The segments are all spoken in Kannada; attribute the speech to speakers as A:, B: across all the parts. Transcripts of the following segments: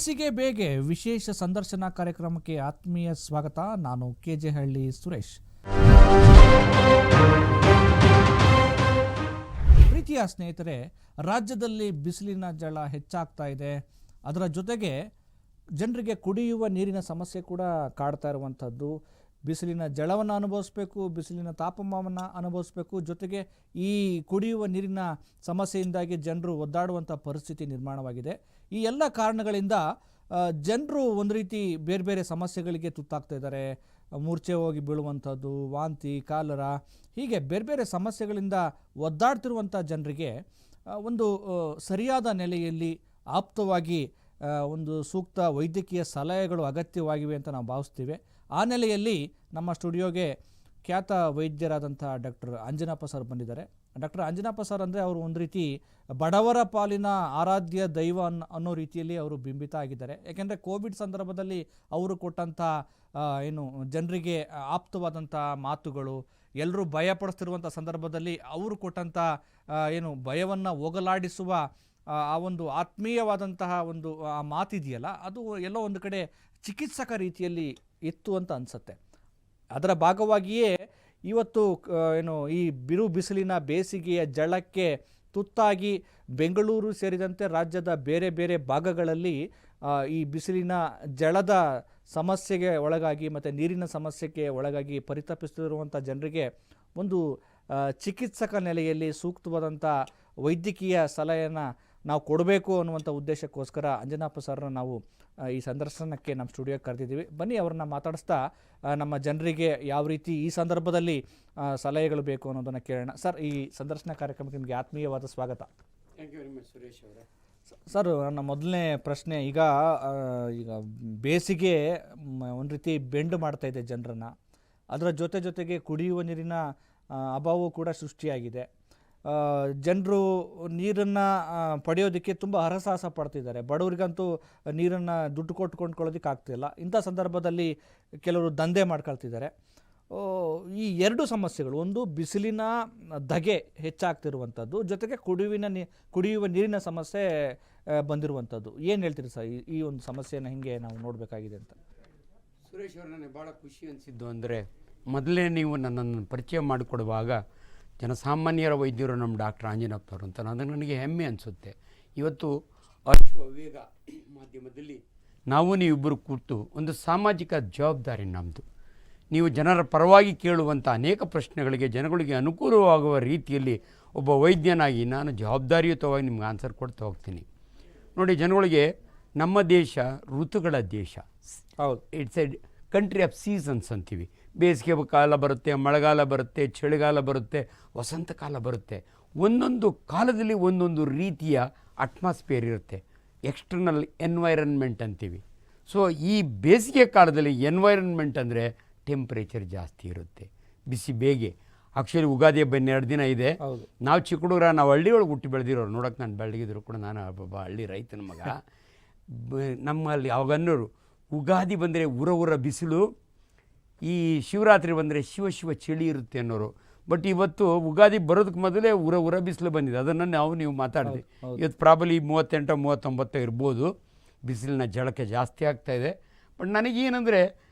A: ಬೇಸಿಗೆ ಬೇಗೆ ವಿಶೇಷ ಸಂದರ್ಶನ ಕಾರ್ಯಕ್ರಮಕ್ಕೆ ಆತ್ಮೀಯ ಸ್ವಾಗತ. ನಾನು ಕೆಜೆ ಹಳ್ಳಿ ಸುರೇಶ್. ಪ್ರೀತಿಯ ಸ್ನೇಹಿತರೆ, ರಾಜ್ಯದಲ್ಲಿ ಬಿಸಿಲಿನ ಝಳ ಹೆಚ್ಚಾಗ್ತಾ ಇದೆ. ಅದರ ಜೊತೆಗೆ ಜನರಿಗೆ ಕುಡಿಯುವ ನೀರಿನ ಸಮಸ್ಯೆ ಕೂಡ ಕಾಡ್ತಾ ಇರುವಂಥದ್ದು. ಬಿಸಿಲಿನ ಝಳವನ್ನು ಅನುಭವಿಸಬೇಕು, ಬಿಸಿಲಿನ ತಾಪಮಾನ ಅನುಭವಿಸಬೇಕು, ಜೊತೆಗೆ ಈ ಕುಡಿಯುವ ನೀರಿನ ಸಮಸ್ಯೆಯಿಂದಾಗಿ ಜನರು ಒದ್ದಾಡುವಂಥ ಪರಿಸ್ಥಿತಿ ನಿರ್ಮಾಣವಾಗಿದೆ. ಈ ಎಲ್ಲ ಕಾರಣಗಳಿಂದ ಜನರು ಒಂದು ರೀತಿ ಬೇರೆ ಬೇರೆ ಸಮಸ್ಯೆಗಳಿಗೆ ತುತ್ತಾಗ್ತಾ ಇದ್ದಾರೆ. ಮೂರ್ಛೆ ಹೋಗಿ ಬೀಳುವಂಥದ್ದು, ವಾಂತಿ, ಕಾಲರ, ಹೀಗೆ ಬೇರೆ ಬೇರೆ ಸಮಸ್ಯೆಗಳಿಂದ ಒದ್ದಾಡ್ತಿರುವಂಥ ಜನರಿಗೆ ಒಂದು ಸರಿಯಾದ ನೆಲೆಯಲ್ಲಿ ಆಪ್ತವಾಗಿ ಒಂದು ಸೂಕ್ತ ವೈದ್ಯಕೀಯ ಸಲಹೆಗಳು ಅಗತ್ಯವಾಗಿವೆ ಅಂತ ನಾವು ಭಾವಿಸ್ತೀವಿ. ಆ ನೆಲೆಯಲ್ಲಿ ನಮ್ಮ ಸ್ಟುಡಿಯೋಗೆ ಖ್ಯಾತ ವೈದ್ಯರಾದಂಥ ಡಾಕ್ಟರ್ ಅಂಜನಪ್ಪ ಸರ್ ಬಂದಿದ್ದಾರೆ. ಡಾಕ್ಟರ್ ಅಂಜನಪ್ಪ ಸರ್ ಅಂದರೆ ಅವರು ಒಂದು ರೀತಿ ಬಡವರ ಪಾಲಿನ ಆರಾಧ್ಯ ದೈವ ಅನ್ನೋ ರೀತಿಯಲ್ಲಿ ಅವರು ಬಿಂಬಿತ ಆಗಿದ್ದಾರೆ. ಯಾಕೆಂದರೆ ಕೋವಿಡ್ ಸಂದರ್ಭದಲ್ಲಿ ಅವರು ಕೊಟ್ಟಂಥ ಜನರಿಗೆ ಆಪ್ತವಾದಂಥ ಮಾತುಗಳು, ಎಲ್ಲರೂ ಭಯಪಡಿಸ್ತಿರುವಂಥ ಸಂದರ್ಭದಲ್ಲಿ ಅವರು ಕೊಟ್ಟಂಥ ಭಯವನ್ನು ಹೋಗಲಾಡಿಸುವ ಆ ಒಂದು ಆತ್ಮೀಯವಾದಂತಹ ಒಂದು ಆ ಮಾತಿದೆಯಲ್ಲ, ಅದು ಎಲ್ಲೋ ಒಂದು ಕಡೆ ಚಿಕಿತ್ಸಕ ರೀತಿಯಲ್ಲಿ ಇತ್ತು ಅಂತ ಅನಿಸುತ್ತೆ. ಅದರ ಭಾಗವಾಗಿಯೇ ಇವತ್ತು ಈ ಬಿಸಿಲಿನ ಬೇಸಿಗೆಯ ಝಳಕ್ಕೆ ತುತ್ತಾಗಿ ಬೆಂಗಳೂರು ಸೇರಿದಂತೆ ರಾಜ್ಯದ ಬೇರೆ ಬೇರೆ ಭಾಗಗಳಲ್ಲಿ ಈ ಬಿಸಿಲಿನ ಝಳದ ಸಮಸ್ಯೆಗೆ ಒಳಗಾಗಿ ಮತ್ತು ನೀರಿನ ಸಮಸ್ಯೆಗೆ ಒಳಗಾಗಿ ಪರಿತಪಿಸುತ್ತಿರುವಂಥ ಜನರಿಗೆ ಒಂದು ಚಿಕಿತ್ಸಕ ನೆಲೆಯಲ್ಲಿ ಸೂಕ್ತವಾದಂಥ ವೈದ್ಯಕೀಯ ಸಲಹೆಯನ್ನು ನಾವು ಕೊಡಬೇಕು ಅನ್ನುವಂಥ ಉದ್ದೇಶಕ್ಕೋಸ್ಕರ ಅಂಜನಪ್ಪ ಸರ್ನ ನಾವು ಈ ಸಂದರ್ಶನಕ್ಕೆ ನಮ್ಮ ಸ್ಟುಡಿಯೋಗೆ ಕರೆದಿದ್ದೀವಿ. ಬನ್ನಿ ಅವ್ರನ್ನ ಮಾತಾಡಿಸ್ತಾ ನಮ್ಮ ಜನರಿಗೆ ಯಾವ ರೀತಿ ಈ ಸಂದರ್ಭದಲ್ಲಿ ಸಲಹೆಗಳು ಬೇಕು ಅನ್ನೋದನ್ನು ಕೇಳೋಣ. ಸರ್, ಈ ಸಂದರ್ಶನ ಕಾರ್ಯಕ್ರಮಕ್ಕೆ ನಿಮಗೆ ಆತ್ಮೀಯವಾದ ಸ್ವಾಗತ.
B: Thank you very much Suresh ಅವರೇ.
A: ಸರ್, ನನ್ನ ಮೊದಲನೇ ಪ್ರಶ್ನೆ, ಈಗ ಬೇಸಿಗೆ ಒಂದು ರೀತಿ ಬೆಂಡು ಮಾಡ್ತಾ ಇದೆ ಜನರನ್ನು. ಅದರ ಜೊತೆಗೆ ಕುಡಿಯುವ ನೀರಿನ ಅಭಾವವು ಕೂಡ ಸೃಷ್ಟಿಯಾಗಿದೆ. ಜನರು ನೀರನ್ನು ಪಡೆಯೋದಕ್ಕೆ ತುಂಬ ಹರಸಾಹಸ ಪಡ್ತಿದ್ದಾರೆ. ಬಡವರಿಗಂತೂ ನೀರನ್ನು ದುಡ್ಡು ಕೊಟ್ಟು ಕೊಂಡ್ಕೊಳ್ಳೋದಕ್ಕೆ ಆಗ್ತಿಲ್ಲ. ಇಂಥ ಸಂದರ್ಭದಲ್ಲಿ ಕೆಲವರು ದಂಧೆ ಮಾಡ್ಕೊಳ್ತಿದ್ದಾರೆ. ಈ ಎರಡು ಸಮಸ್ಯೆಗಳು, ಒಂದು ಬಿಸಿಲಿನ ಧಗೆ ಹೆಚ್ಚಾಗ್ತಿರುವಂಥದ್ದು, ಜೊತೆಗೆ ಕುಡಿಯುವ ನೀರಿನ ಸಮಸ್ಯೆ ಬಂದಿರುವಂಥದ್ದು. ಏನು ಹೇಳ್ತೀರಿ ಸರ್ ಈ ಒಂದು ಸಮಸ್ಯೆಯನ್ನು ಹಿಂಗೆ ನಾವು ನೋಡಬೇಕಾಗಿದೆ ಅಂತ?
B: ಸುರೇಶ್ ಅವರು, ನನಗೆ ಭಾಳ ಖುಷಿ ಅನಿಸಿದ್ದು ಅಂದರೆ, ಮೊದಲೇ ನೀವು ನನ್ನನ್ನು ಪರಿಚಯ ಮಾಡಿಕೊಡುವಾಗ ಜನಸಾಮಾನ್ಯರ ವೈದ್ಯರು ನಮ್ಮ ಡಾಕ್ಟರ್ ಅಂಜನಪ್ಪನವರು ಅಂತ ನನಗೆ ಹೆಮ್ಮೆ ಅನಿಸುತ್ತೆ. ಇವತ್ತು ಅಶ್ವವೇಗ ಮಾಧ್ಯಮದಲ್ಲಿ ನೀವಿಬ್ಬರು ಕೂತು ಒಂದು ಸಾಮಾಜಿಕ ಜವಾಬ್ದಾರಿ ನಮ್ಮದು. ನೀವು ಜನರ ಪರವಾಗಿ ಕೇಳುವಂಥ ಅನೇಕ ಪ್ರಶ್ನೆಗಳಿಗೆ ಜನಗಳಿಗೆ ಅನುಕೂಲವಾಗುವ ರೀತಿಯಲ್ಲಿ ಒಬ್ಬ ವೈದ್ಯನಾಗಿ ನಾನು ಜವಾಬ್ದಾರಿಯುತವಾಗಿ ನಿಮ್ಗೆ ಆನ್ಸರ್ ಕೊಡ್ತಾ ಹೋಗ್ತೀನಿ. ನೋಡಿ, ಜನಗಳಿಗೆ ನಮ್ಮ ದೇಶ ಋತುಗಳ ದೇಶ. ಹೌದು, it's A country of seasons ಅಂತೀವಿ. ಬೇಸಿಗೆ ಕಾಲ ಬರುತ್ತೆ, ಮಳೆಗಾಲ ಬರುತ್ತೆ, ಚಳಿಗಾಲ ಬರುತ್ತೆ, ವಸಂತ ಕಾಲ ಬರುತ್ತೆ. ಒಂದೊಂದು ಕಾಲದಲ್ಲಿ ಒಂದೊಂದು ರೀತಿಯ ಅಟ್ಮಾಸ್ಫಿಯರ್ ಇರುತ್ತೆ, ಎಕ್ಸ್ಟರ್ನಲ್ ಎನ್ವೈರನ್ಮೆಂಟ್ ಅಂತೀವಿ. ಸೊ ಈ ಬೇಸಿಗೆ ಕಾಲದಲ್ಲಿ ಎನ್ವೈರನ್ಮೆಂಟ್ ಅಂದರೆ ಟೆಂಪ್ರೇಚರ್ ಜಾಸ್ತಿ ಇರುತ್ತೆ, ಬಿಸಿ ಬೇಗೆ. ಆ್ಯಕ್ಚುಲಿ ಯುಗಾದಿ ಹಬ್ಬ 2 ದಿನ ಇದೆ. ನಾವು ಚಿಕ್ಕ ಹುಡುಗರ, ನಾವು ಹಳ್ಳಿ ಒಳಗೆ ಹುಟ್ಟಿ ಬೆಳೆದಿರೋರು. ನೋಡೋಕೆ ನಾನು ಬೆಳಗಿದ್ರು ಕೂಡ ನಾನು ಒಬ್ಬ ಹಳ್ಳಿ ರೈತನ ಮಗ. ನಮ್ಮಲ್ಲಿ ಅವಾಗನ್ನೋರು ಯುಗಾದಿ ಬಂದರೆ ಉರ ಬಿಸಿಲು, ಈ ಶಿವರಾತ್ರಿ ಬಂದರೆ ಶಿವ ಚಳಿ ಇರುತ್ತೆ ಅನ್ನೋರು. ಬಟ್ ಇವತ್ತು ಯುಗಾದಿ ಬರೋದಕ್ಕೆ ಮೊದಲೇ ಉರ ಬಿಸಿಲು ಬಂದಿದೆ. ಅದನ್ನು ನೀವು ಮಾತಾಡಿದೆ. ಇವತ್ತು ಪ್ರಾಬಲಿ 38-39 ಇರ್ಬೋದು. ಬಿಸಿಲಿನ ಝಳಕೆ ಜಾಸ್ತಿ ಆಗ್ತಾಯಿದೆ. ಬಟ್ ನನಗೇನೆಂದರೆ,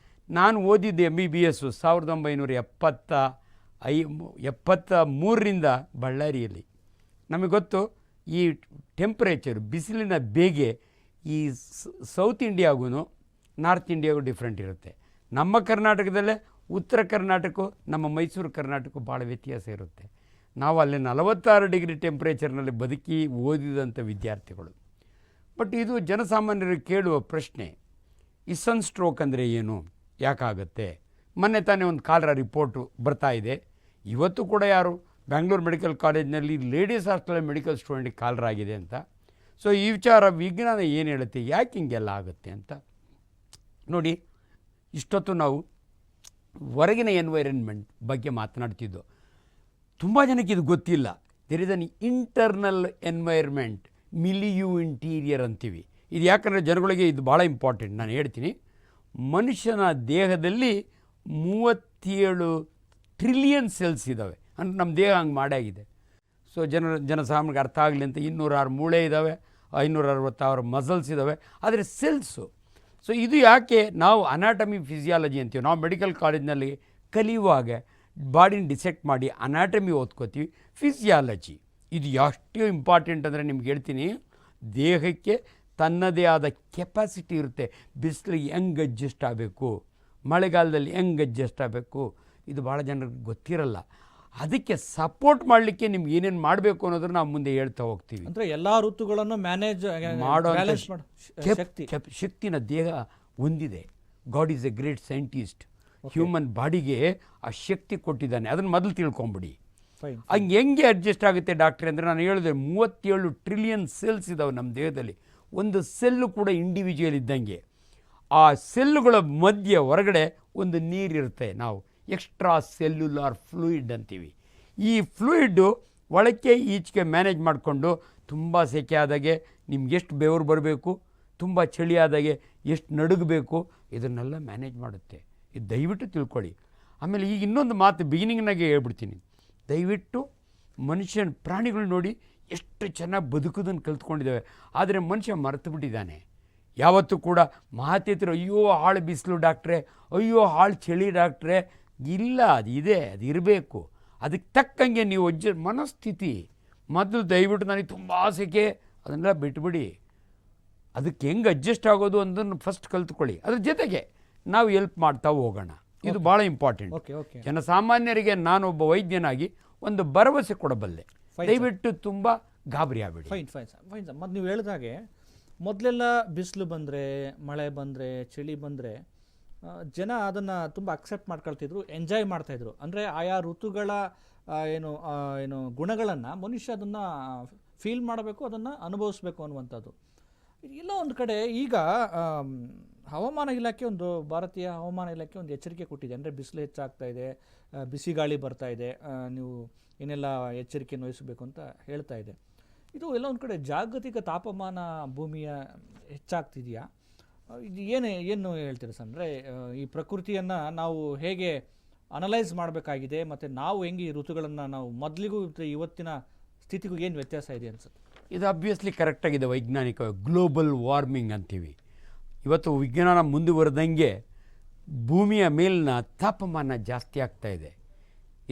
B: ನಾನು ಓದಿದ್ದೆ MBBS 1973ರಿಂದ ಬಳ್ಳಾರಿಯಲ್ಲಿ. ನಮಗೆ ಗೊತ್ತು, ಈ ಟೆಂಪ್ರೇಚರ್ ಬಿಸಿಲಿನ ಬೇಗೆ ಈ ಸೌತ್ ಇಂಡಿಯಾಗೂ ನಾರ್ತ್ ಇಂಡಿಯಾಗೂ ಡಿಫ್ರೆಂಟ್ ಇರುತ್ತೆ. ನಮ್ಮ ಕರ್ನಾಟಕದಲ್ಲೇ ಉತ್ತರ ಕರ್ನಾಟಕ, ನಮ್ಮ ಮೈಸೂರು ಕರ್ನಾಟಕ ಭಾಳ ವ್ಯತ್ಯಾಸ ಇರುತ್ತೆ. ನಾವು ಅಲ್ಲಿ 46 ಡಿಗ್ರಿ ಟೆಂಪ್ರೇಚರ್ನಲ್ಲಿ ಬದುಕಿ ಓದಿದಂಥ ವಿದ್ಯಾರ್ಥಿಗಳು. ಬಟ್ ಇದು ಜನಸಾಮಾನ್ಯರಿಗೆ ಕೇಳುವ ಪ್ರಶ್ನೆ, ಈ ಸನ್ ಸ್ಟ್ರೋಕ್ ಅಂದರೆ ಏನು, ಯಾಕಾಗುತ್ತೆ? ಮೊನ್ನೆ ತಾನೇ ಒಂದು ಕಾಲರ ರಿಪೋರ್ಟು ಬರ್ತಾ ಇದೆ. ಇವತ್ತು ಕೂಡ ಯಾರು ಬ್ಯಾಂಗ್ಳೂರು ಮೆಡಿಕಲ್ ಕಾಲೇಜ್ನಲ್ಲಿ ಲೇಡೀಸ್ ಹಾಸ್ಟೆಲ್ ಮೆಡಿಕಲ್ ಸ್ಟೂಡೆಂಟಿಗೆ ಕಾಲರ ಆಗಿದೆ ಅಂತ. ಸೊ ಈ ವಿಚಾರ ವಿಜ್ಞಾನ ಏನು ಹೇಳುತ್ತೆ, ಯಾಕೆ ಹಿಂಗೆಲ್ಲ ಆಗುತ್ತೆ ಅಂತ ನೋಡಿ. ಇಷ್ಟೊತ್ತು ನಾವು ಹೊರಗಿನ ಎನ್ವೈರನ್ಮೆಂಟ್ ಬಗ್ಗೆ ಮಾತನಾಡ್ತಿದ್ದೋ. ತುಂಬ ಜನಕ್ಕೆ ಇದು ಗೊತ್ತಿಲ್ಲ. There is an internal environment, milieu interior ಅಂತೀವಿ. ಇದು ಯಾಕಂದರೆ ಜನಗಳಿಗೆ ಇದು ಭಾಳ ಇಂಪಾರ್ಟೆಂಟ್. ನಾನು ಹೇಳ್ತೀನಿ, ಮನುಷ್ಯನ ದೇಹದಲ್ಲಿ 37 ಟ್ರಿಲಿಯನ್ ಸೆಲ್ಸ್ ಇದ್ದಾವೆ. ಅಂದರೆ ನಮ್ಮ ದೇಹ ಹಂಗೆ ಮಾಡಾಗಿದೆ. ಸೊ ಜನಸಾಮಾನ್ಯರಿಗೆ ಅರ್ಥ ಆಗಲಿ ಅಂತ 206 ಮೂಳೆ ಇದ್ದಾವೆ. 566 ಮಸಲ್ಸ್ ಇದ್ದಾವೆ, ಆದರೆ ಸೆಲ್ಸು. ಸೊ ಇದು ಯಾಕೆ ನಾವು ಅನಾಟಮಿ ಫಿಸಿಯಾಲಜಿ ಅಂತೀವಿ. ನಾವು ಮೆಡಿಕಲ್ ಕಾಲೇಜ್ನಲ್ಲಿ ಕಲಿಯುವಾಗ ಬಾಡಿನ ಡಿಸೆಕ್ಟ್ ಮಾಡಿ ಅನಾಟಮಿ ಓದ್ಕೋತೀವಿ. ಫಿಸಿಯಾಲಜಿ ಇದು ಎಷ್ಟು ಇಂಪಾರ್ಟೆಂಟ್ ಅಂದರೆ ನಿಮ್ಗೆ ಹೇಳ್ತೀನಿ, ದೇಹಕ್ಕೆ ತನ್ನದೇ ಆದ ಕೆಪಾಸಿಟಿ ಇರುತ್ತೆ. ಬಿಸಿಲಿಗೆ ಹೆಂಗೆ ಅಡ್ಜಸ್ಟ್ ಆಗಬೇಕು, ಮಳೆಗಾಲದಲ್ಲಿ ಹೆಂಗೆ ಅಡ್ಜಸ್ಟ್ ಆಗಬೇಕು, ಇದು ಭಾಳ ಜನರಿಗೆ ಗೊತ್ತಿರಲ್ಲ. ಅದಕ್ಕೆ ಸಪೋರ್ಟ್ ಮಾಡಲಿಕ್ಕೆ ನಿಮ್ಗೆ ಏನೇನು ಮಾಡಬೇಕು ಅನ್ನೋದನ್ನು ನಾವು ಮುಂದೆ ಹೇಳ್ತಾ ಹೋಗ್ತೀವಿ.
A: ಅಂದರೆ ಎಲ್ಲ ಋತುಗಳನ್ನು ಮ್ಯಾನೇಜ್
B: ಮಾಡೋ
A: ಶಕ್ತಿ
B: ಶಕ್ತಿನ ದೇಹ ಹೊಂದಿದೆ. God is A great scientist. Human ಬಾಡಿಗೆ ಆ ಶಕ್ತಿ ಕೊಟ್ಟಿದ್ದಾನೆ, ಅದನ್ನು ಮೊದಲು ತಿಳ್ಕೊಂಬಿಡಿ. ಹಂಗೆ ಹೆಂಗೆ ಅಡ್ಜಸ್ಟ್ ಆಗುತ್ತೆ ಡಾಕ್ಟ್ರೆ ಅಂದರೆ, ನಾನು ಹೇಳಿದೆ 37 ಟ್ರಿಲಿಯನ್ ಸೆಲ್ಸ್ ಇದ್ದಾವೆ ನಮ್ಮ ದೇಹದಲ್ಲಿ. ಒಂದು ಸೆಲ್ಲು ಕೂಡ ಇಂಡಿವಿಜುವಲ್ ಇದ್ದಂಗೆ. ಆ ಸೆಲ್ಲುಗಳ ಮಧ್ಯೆ ಹೊರಗಡೆ ಒಂದು ನೀರಿರುತ್ತೆ, ನಾವು ಎಕ್ಸ್ಟ್ರಾ ಸೆಲ್ಯುಲಾರ್ ಫ್ಲೂಯಿಡ್ ಅಂತೀವಿ. ಈ ಫ್ಲೂಯಿಡ್ಡು ಒಳಕ್ಕೆ ಈಚೆಗೆ ಮ್ಯಾನೇಜ್ ಮಾಡಿಕೊಂಡು, ತುಂಬ ಸೆಕೆ ಆದಾಗೆ ನಿಮ್ಗೆ ಎಷ್ಟು ಬೆವರು ಬರಬೇಕು, ತುಂಬ ಚಳಿ ಆದಾಗೆ ಎಷ್ಟು ನಡುಗಬೇಕು, ಇದನ್ನೆಲ್ಲ ಮ್ಯಾನೇಜ್ ಮಾಡುತ್ತೆ. ಇದು ದಯವಿಟ್ಟು ತಿಳ್ಕೊಳ್ಳಿ. ಆಮೇಲೆ ಈಗ ಇನ್ನೊಂದು ಮಾತು ಬಿಗಿನಿಂಗ್ನಾಗೆ ಹೇಳ್ಬಿಡ್ತೀನಿ, ದಯವಿಟ್ಟು ಪ್ರಾಣಿಗಳು ನೋಡಿ ಎಷ್ಟು ಚೆನ್ನಾಗಿ ಬದುಕೋದನ್ನು ಕಲ್ತ್ಕೊಂಡಿದ್ದಾವೆ. ಆದರೆ ಮನುಷ್ಯ ಮರೆತು ಬಿಟ್ಟಿದ್ದಾನೆ. ಯಾವತ್ತೂ ಕೂಡ ಮಾತೇತಿರು, ಅಯ್ಯೋ ಹಾಳು ಬಿಸಿಲು ಡಾಕ್ಟ್ರೆ, ಅಯ್ಯೋ ಹಾಳು ಚಳಿ ಡಾಕ್ಟ್ರೆ. ಇಲ್ಲ, ಅದು ಇದೆ, ಅದು ಇರಬೇಕು. ಅದಕ್ಕೆ ತಕ್ಕಂಗೆ ನೀವು ಮನಸ್ಥಿತಿ ಮೊದಲು ದಯವಿಟ್ಟು ನನಗೆ ತುಂಬ ಸೆಕೆ ಅದನ್ನೆಲ್ಲ ಬಿಟ್ಬಿಡಿ. ಅದಕ್ಕೆ ಹೆಂಗೆ ಅಡ್ಜಸ್ಟ್ ಆಗೋದು ಅನ್ನೋದನ್ನು ಫಸ್ಟ್ ಕಲ್ತ್ಕೊಳ್ಳಿ. ಅದ್ರ ಜೊತೆಗೆ ನಾವು ಹೆಲ್ಪ್ ಮಾಡ್ತಾ ಹೋಗೋಣ. ಇದು ಭಾಳ ಇಂಪಾರ್ಟೆಂಟ್. ಜನಸಾಮಾನ್ಯರಿಗೆ ನಾನೊಬ್ಬ ವೈದ್ಯನಾಗಿ ಒಂದು ಭರವಸೆ ಕೊಡಬಲ್ಲೆ. ದಯವಿಟ್ಟು ತುಂಬ ಗಾಬರಿ ಆಗಬೇಡಿ.
A: ಫೈನ್ ಮತ್ತು ನೀವು ಹೇಳಿದಾಗೆ ಮೊದಲೆಲ್ಲ ಬಿಸಿಲು ಬಂದರೆ, ಮಳೆ ಬಂದರೆ, ಚಳಿ ಬಂದರೆ ಜನ ಅದನ್ನು ತುಂಬ ಅಕ್ಸೆಪ್ಟ್ ಮಾಡ್ಕೊಳ್ತಿದ್ರು, ಎಂಜಾಯ್ ಮಾಡ್ತಾಯಿದ್ರು. ಅಂದರೆ ಆಯಾ ಋತುಗಳ ಏನು ಗುಣಗಳನ್ನು ಮನುಷ್ಯ ಅದನ್ನು ಫೀಲ್ ಮಾಡಬೇಕು, ಅದನ್ನು ಅನುಭವಿಸ್ಬೇಕು ಅನ್ನುವಂಥದ್ದು. ಎಲ್ಲ ಒಂದು ಕಡೆ ಈಗ ಹವಾಮಾನ ಇಲಾಖೆ ಭಾರತೀಯ ಹವಾಮಾನ ಇಲಾಖೆ ಒಂದು ಎಚ್ಚರಿಕೆ ಕೊಟ್ಟಿದೆ. ಅಂದರೆ ಬಿಸಿಲು ಹೆಚ್ಚಾಗ್ತಾ ಇದೆ, ಬಿಸಿ ಗಾಳಿ ಬರ್ತಾ ಇದೆ, ನೀವು ಏನೆಲ್ಲ ಎಚ್ಚರಿಕೆಯನ್ನು ವಹಿಸಬೇಕು ಅಂತ ಹೇಳ್ತಾ ಇದೆ. ಇದು ಎಲ್ಲ ಒಂದು ಕಡೆ ಜಾಗತಿಕ ತಾಪಮಾನ ಭೂಮಿಯ ಹೆಚ್ಚಾಗ್ತಿದೆಯಾ? ಇದು ಏನು ಹೇಳ್ತೀರಿ ಸರ್? ಅಂದರೆ ಈ ಪ್ರಕೃತಿಯನ್ನು ನಾವು ಹೇಗೆ ಅನಲೈಸ್ ಮಾಡಬೇಕಾಗಿದೆ, ಮತ್ತು ನಾವು ಹೆಂಗೆ ಈ ಋತುಗಳನ್ನು ನಾವು ಮೊದಲಿಗೂ ಇವತ್ತಿನ ಸ್ಥಿತಿಗೂ ಏನು ವ್ಯತ್ಯಾಸ ಇದೆ ಅನ್ಸುತ್ತೆ?
B: ಇದು ಅಬ್ವಿಯಸ್ಲಿ ಕರೆಕ್ಟಾಗಿದೆ. ವೈಜ್ಞಾನಿಕವಾಗಿ ಗ್ಲೋಬಲ್ ವಾರ್ಮಿಂಗ್ ಅಂತೀವಿ. ಇವತ್ತು ವಿಜ್ಞಾನ ಮುಂದುವರೆದಂಗೆ ಭೂಮಿಯ ಮೇಲಿನ ತಾಪಮಾನ ಜಾಸ್ತಿ ಆಗ್ತಾಯಿದೆ.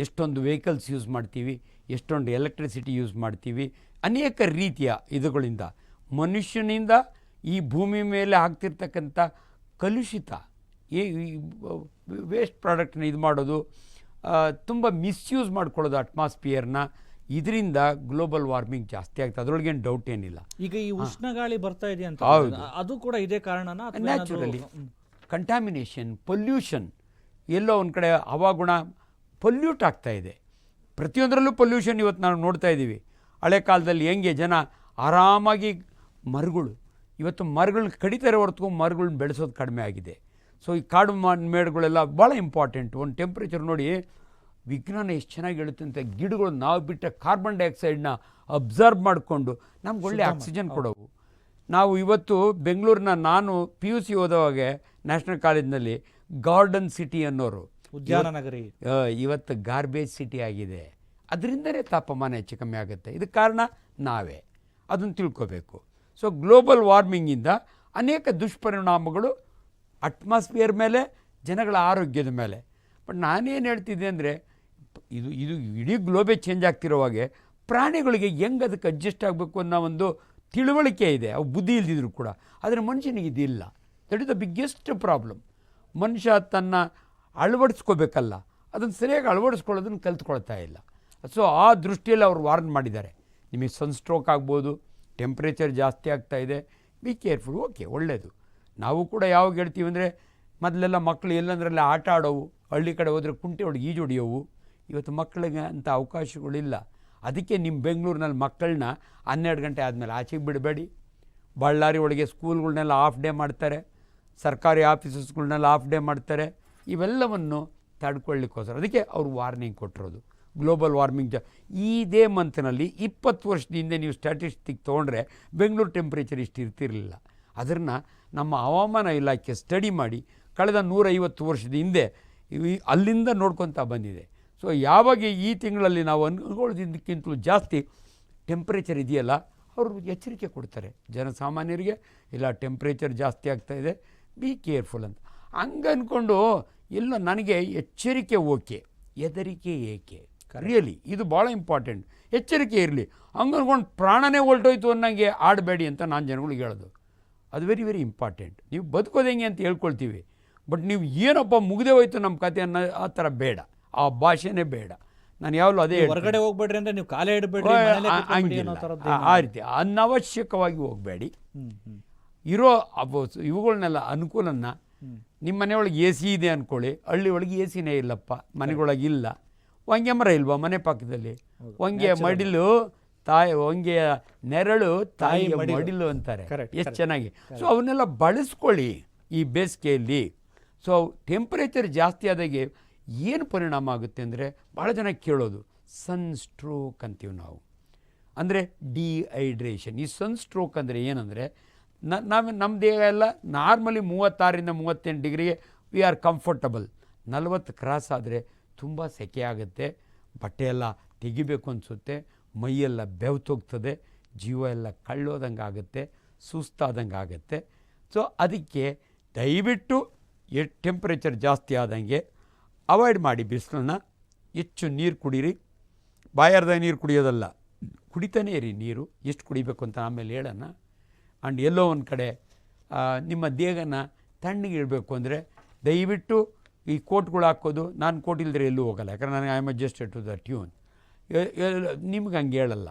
B: ಎಷ್ಟೊಂದು ವೆಹಿಕಲ್ಸ್ ಯೂಸ್ ಮಾಡ್ತೀವಿ, ಎಷ್ಟೊಂದು ಎಲೆಕ್ಟ್ರಿಸಿಟಿ ಯೂಸ್ ಮಾಡ್ತೀವಿ. ಅನೇಕ ರೀತಿಯ ಇದುಗಳಿಂದ ಮನುಷ್ಯನಿಂದ ಈ ಭೂಮಿ ಮೇಲೆ ಆಗ್ತಿರ್ತಕ್ಕಂಥ ಕಲುಷಿತ ವೇಸ್ಟ್ ಪ್ರಾಡಕ್ಟ್ನ ಇದು ಮಾಡೋದು, ತುಂಬ ಮಿಸ್ಯೂಸ್ ಮಾಡ್ಕೊಳ್ಳೋದು ಅಟ್ಮಾಸ್ಫಿಯರ್ನ, ಇದರಿಂದ ಗ್ಲೋಬಲ್ ವಾರ್ಮಿಂಗ್ ಜಾಸ್ತಿ ಆಗ್ತದೆ. ಅದರೊಳಗೇನು ಡೌಟ್ ಏನಿಲ್ಲ.
A: ಈಗ ಈ ಉಷ್ಣಗಾಳಿ ಬರ್ತಾ ಇದೆ ಅಂತ, ಅದು ಕೂಡ ಇದೇ ಕಾರಣನ?
B: ನ್ಯಾಚುರಲಿ ಕಂಟ್ಯಾಮಿನೇಷನ್, ಪೊಲ್ಯೂಷನ್, ಎಲ್ಲೋ ಒಂದು ಕಡೆ ಹವಾಗುಣ ಪೊಲ್ಯೂಟ್ ಆಗ್ತಾ ಇದೆ. ಪ್ರತಿಯೊಂದರಲ್ಲೂ ಪೊಲ್ಯೂಷನ್ ಇವತ್ತು ನಾವು ನೋಡ್ತಾ ಇದ್ದೀವಿ. ಹಳೆ ಕಾಲದಲ್ಲಿ ಹೆಂಗೆ ಜನ ಆರಾಮಾಗಿ ಇವತ್ತು ಮರಗಳನ್ನ ಕಡಿತಾರೆ ಹೊರತು ಮರಗಳನ್ನ ಬೆಳೆಸೋದು ಕಡಿಮೆ ಆಗಿದೆ. ಸೊ ಈ ಕಾಡು ಮೇಡುಗಳೆಲ್ಲ ಭಾಳ ಇಂಪಾರ್ಟೆಂಟ್. ಒಂದು ಟೆಂಪ್ರೇಚರ್ ನೋಡಿ, ವಿಜ್ಞಾನ ಎಷ್ಟು ಚೆನ್ನಾಗಿ ಹೇಳುತ್ತೆ ಅಂತ, ಗಿಡಗಳು ನಾವು ಬಿಟ್ಟ ಕಾರ್ಬನ್ ಡೈಆಕ್ಸೈಡ್ನ ಅಬ್ಸರ್ವ್ ಮಾಡಿಕೊಂಡು ನಮ್ಗೆ ಒಳ್ಳೆ ಆಕ್ಸಿಜನ್ ಕೊಡೋವು. ನಾವು ಇವತ್ತು ಬೆಂಗಳೂರಿನ ನಾನು PUC ಓದೋವಾಗ ನ್ಯಾಷನಲ್ ಕಾಲೇಜ್ನಲ್ಲಿ ಗಾರ್ಡನ್ ಸಿಟಿ ಅನ್ನೋರು,
A: ಉದ್ಯಾನ ನಗರಿ,
B: ಇವತ್ತು ಗಾರ್ಬೇಜ್ ಸಿಟಿ ಆಗಿದೆ. ಅದರಿಂದಲೇ ತಾಪಮಾನ ಹೆಚ್ಚು ಕಮ್ಮಿ ಆಗುತ್ತೆ. ಇದಕ್ಕೆ ಕಾರಣ ನಾವೇ, ಅದನ್ನು ತಿಳ್ಕೋಬೇಕು. ಸೊ ಗ್ಲೋಬಲ್ ವಾರ್ಮಿಂಗಿಂದ ಅನೇಕ ದುಷ್ಪರಿಣಾಮಗಳು ಅಟ್ಮಾಸ್ಫಿಯರ್ ಮೇಲೆ, ಜನಗಳ ಆರೋಗ್ಯದ ಮೇಲೆ. ಬಟ್ ನಾನೇನು ಹೇಳ್ತಿದ್ದೆ ಅಂದರೆ, ಇದು ಇಡೀ ಗ್ಲೋಬೇ ಚೇಂಜ್ ಆಗ್ತಿರೋವಾಗೆ ಪ್ರಾಣಿಗಳಿಗೆ ಹೆಂಗೆ ಅದಕ್ಕೆ ಅಡ್ಜಸ್ಟ್ ಆಗಬೇಕು ಅನ್ನೋ ಒಂದು ತಿಳುವಳಿಕೆ ಇದೆ, ಅವು ಬುದ್ಧಿ ಇಲ್ದಿದ್ರು ಕೂಡ. ಆದರೆ ಮನುಷ್ಯನಿಗೆ ಇದಿಲ್ಲ. That is the biggest problem. ಮನುಷ್ಯ ತನ್ನ ಅಳವಡಿಸ್ಕೋಬೇಕಲ್ಲ, ಅದನ್ನು ಸರಿಯಾಗಿ ಅಳವಡಿಸ್ಕೊಳ್ಳೋದನ್ನು ಕಲ್ತ್ಕೊಳ್ತಾ ಇಲ್ಲ. ಸೊ ಆ ದೃಷ್ಟಿಯಲ್ಲಿ ಅವರು ವಾರ್ನ್ ಮಾಡಿದ್ದಾರೆ, ನಿಮಗೆ ಸನ್ಸ್ಟ್ರೋಕ್ ಆಗ್ಬೋದು, ಟೆಂಪ್ರೇಚರ್ ಜಾಸ್ತಿ ಆಗ್ತಾಯಿದೆ, ಬಿ ಕೇರ್ಫುಲ್. ಓಕೆ, ಒಳ್ಳೆಯದು. ನಾವು ಕೂಡ ಯಾವಾಗ ಹೇಳ್ತೀವಿ ಅಂದರೆ, ಮೊದಲೆಲ್ಲ ಮಕ್ಕಳು ಎಲ್ಲಂದ್ರಲ್ಲ ಆಟ ಆಡೋವು, ಹಳ್ಳಿ ಕಡೆ ಹೋದರೆ ಕುಂಟೆ ಹೊಡೆದು ಈಜು ಹೊಡಿಯೋವು. ಇವತ್ತು ಮಕ್ಕಳಿಗೆ ಅಂಥ ಅವಕಾಶಗಳಿಲ್ಲ. ಅದಕ್ಕೆ ನಿಮ್ಮ ಬೆಂಗಳೂರಿನಲ್ಲಿ ಮಕ್ಕಳನ್ನ 12 ಗಂಟೆ ಆದಮೇಲೆ ಆಚೆಗೆ ಬಿಡಬೇಡಿ. ಬಳ್ಳಾರಿ ಒಳಗೆ ಸ್ಕೂಲ್ಗಳನ್ನೆಲ್ಲ ಆಫ್ ಡೇ ಮಾಡ್ತಾರೆ, ಸರ್ಕಾರಿ ಆಫೀಸಸ್ಗಳನ್ನೆಲ್ಲ ಆಫ್ ಡೇ ಮಾಡ್ತಾರೆ. ಇವೆಲ್ಲವನ್ನು ತಡ್ಕೊಳ್ಳಿಕ್ಕೋಸ್ಕರ ಅದಕ್ಕೆ ಅವರು ವಾರ್ನಿಂಗ್ ಕೊಟ್ಟಿರೋದು. ಗ್ಲೋಬಲ್ ವಾರ್ಮಿಂಗ್ ಇದೇ ಮಂತ್ನಲ್ಲಿ 20 ವರ್ಷದ ಹಿಂದೆ ನೀವು ಸ್ಟ್ಯಾಟಿಸ್ಟಿಕ್ ತೊಗೊಂಡ್ರೆ ಬೆಂಗಳೂರು ಟೆಂಪ್ರೇಚರ್ ಇಷ್ಟು ಇರ್ತಿರಲಿಲ್ಲ. ಅದನ್ನು ನಮ್ಮ ಹವಾಮಾನ ಇಲಾಖೆ ಸ್ಟಡಿ ಮಾಡಿ ಕಳೆದ 150 ವರ್ಷದ ಹಿಂದೆ ಅಲ್ಲಿಂದ ನೋಡ್ಕೊತಾ ಬಂದಿದೆ. ಸೊ ಯಾವಾಗ ಈ ತಿಂಗಳಲ್ಲಿ ನಾವು ಅನ್ಕೊಳ್ಳೋದಕ್ಕಿಂತಲೂ ಜಾಸ್ತಿ ಟೆಂಪ್ರೇಚರ್ ಇದೆಯಲ್ಲ, ಅವರು ಎಚ್ಚರಿಕೆ ಕೊಡ್ತಾರೆ ಜನಸಾಮಾನ್ಯರಿಗೆ, ಇಲ್ಲ ಟೆಂಪ್ರೇಚರ್ ಜಾಸ್ತಿ ಆಗ್ತಾಯಿದೆ, ಬಿ ಕೇರ್ಫುಲ್ ಅಂತ. ಹಂಗೆ ಅಂದ್ಕೊಂಡು ಎಲ್ಲ ನನಗೆ ಎಚ್ಚರಿಕೆ ಓಕೆ, ಹೆದರಿಕೆ ಏಕೆ? ರಿಯಲಿ ಇದು ಭಾಳ ಇಂಪಾರ್ಟೆಂಟ್. ಎಚ್ಚರಿಕೆ ಇರಲಿ, ಹಂಗೆ ಅಂದ್ಕೊಂಡು ಪ್ರಾಣನೇ ಹೊಲ್ಟೋಯ್ತು ಅನ್ನಂಗೆ ಆಡಬೇಡಿ ಅಂತ ನಾನು ಜನಗಳಿಗೆ ಹೇಳೋದು. ಅದು ವೆರಿ ವೆರಿ ಇಂಪಾರ್ಟೆಂಟ್. ನೀವು ಬದುಕೋದು ಹೆಂಗೆ ಅಂತ ಹೇಳ್ಕೊಳ್ತೀವಿ, ಬಟ್ ನೀವು ಏನಪ್ಪ ಮುಗ್ದೇ ಹೋಯ್ತು ನಮ್ಮ ಕತೆ ಅನ್ನೋ ಆ ಥರ ಬೇಡ, ಆ ಭಾಷೆನೇ ಬೇಡ. ನಾನು ಯಾವಾಗಲೂ ಅದೇ
A: ಹೊರಗಡೆ ಹೋಗ್ಬೇಡ್ರಿ ಅಂದರೆ ನೀವು ಕಾಲೇ ಇಡಬೇಡ್ರಿ,
B: ಹಂಗಿಲ್ಲ, ಆ ರೀತಿ ಅನವಶ್ಯಕವಾಗಿ ಹೋಗಬೇಡಿ. ಇರೋ ಇವುಗಳನ್ನೆಲ್ಲ ಅನುಕೂಲನ, ನಿಮ್ಮ ಮನೆಯೊಳಗೆ ಎ ಸಿ ಇದೆ ಅಂದ್ಕೊಳ್ಳಿ, ಹಳ್ಳಿ ಒಳಗೆ ಎ ಸಿನೇ ಇಲ್ಲಪ್ಪ, ಮನೆಗೊಳಗೆ ಇಲ್ಲ. ಹೊಂಗೆ ಮರ ಇಲ್ವಾ ಮನೆ ಪಕ್ಕದಲ್ಲಿ? ಹೊಂಗೆ ಮಡಿಲು ಹೊಂಗೆಯ ನೆರಳು ತಾಯಿಯ ಮಡಿಲು ಅಂತಾರೆ, ಎಷ್ಟು ಚೆನ್ನಾಗಿ. ಸೊ ಅವನ್ನೆಲ್ಲ ಬಳಸ್ಕೊಳ್ಳಿ ಈ ಬೇಸಿಗೆಯಲ್ಲಿ. ಸೊ ಟೆಂಪ್ರೇಚರ್ ಜಾಸ್ತಿ ಆದಾಗೆ ಏನು ಪರಿಣಾಮ ಆಗುತ್ತೆ ಅಂದರೆ, ಭಾಳ ಜನ ಕೇಳೋದು ಸನ್ ಸ್ಟ್ರೋಕ್ ಅಂತೀವಿ ನಾವು, ಅಂದರೆ ಡಿಹೈಡ್ರೇಷನ್. ಈ ಸನ್ ಸ್ಟ್ರೋಕ್ ಅಂದರೆ ಏನಂದರೆ, ನಮ್ಮ ದೇಹ ಎಲ್ಲ ನಾರ್ಮಲಿ 36ರಿಂದ 38 ಡಿಗ್ರಿಗೆ ವಿ ಆರ್ ಕಂಫರ್ಟಬಲ್. 40 ಕ್ರಾಸ್ ಆದರೆ ತುಂಬ ಸೆಕೆ ಆಗುತ್ತೆ, ಬಟ್ಟೆ ಎಲ್ಲ ತೆಗಿಬೇಕು ಅನಿಸುತ್ತೆ, ಮೈಯೆಲ್ಲ ಬೆವ್ತೋಗ್ತದೆ, ಜೀವ ಎಲ್ಲ ಕಳ್ಳೋದಂಗೆ ಆಗುತ್ತೆ, ಸುಸ್ತಾದಂಗೆ ಆಗುತ್ತೆ. ಸೊ ಅದಕ್ಕೆ ದಯವಿಟ್ಟು ಟೆಂಪ್ರೇಚರ್ ಜಾಸ್ತಿ ಆದಂಗೆ ಅವಾಯ್ಡ್ ಮಾಡಿ ಬಿಸಿಲನ್ನ. ಹೆಚ್ಚು ನೀರು ಕುಡೀರಿ, ಬಾಯಾರ್ದ ನೀರು ಕುಡಿಯೋದಲ್ಲ, ಕುಡಿತಾನೇ ಇರಿ ನೀರು. ಎಷ್ಟು ಕುಡಿಬೇಕು ಅಂತ ಆಮೇಲೆ ಹೇಳೋಣ. ಆ್ಯಂಡ್ ಎಲ್ಲೋ ಒಂದು ಕಡೆ ನಿಮ್ಮ ದೇಹನ ತಣ್ಣಗೆ ಇಡಬೇಕು ಅಂದರೆ ದಯವಿಟ್ಟು ಈ ಕೋಟ್ಗಳು ಹಾಕೋದು, ನಾನು ಕೋಟ್ ಇಲ್ಲದ್ರೆ ಎಲ್ಲೂ ಹೋಗಲ್ಲ, ಯಾಕಂದ್ರೆ ನನಗೆ I am adjusted to the tune. ನಿಮ್ಗೆ ಹಂಗೆ ಹೇಳಲ್ಲ,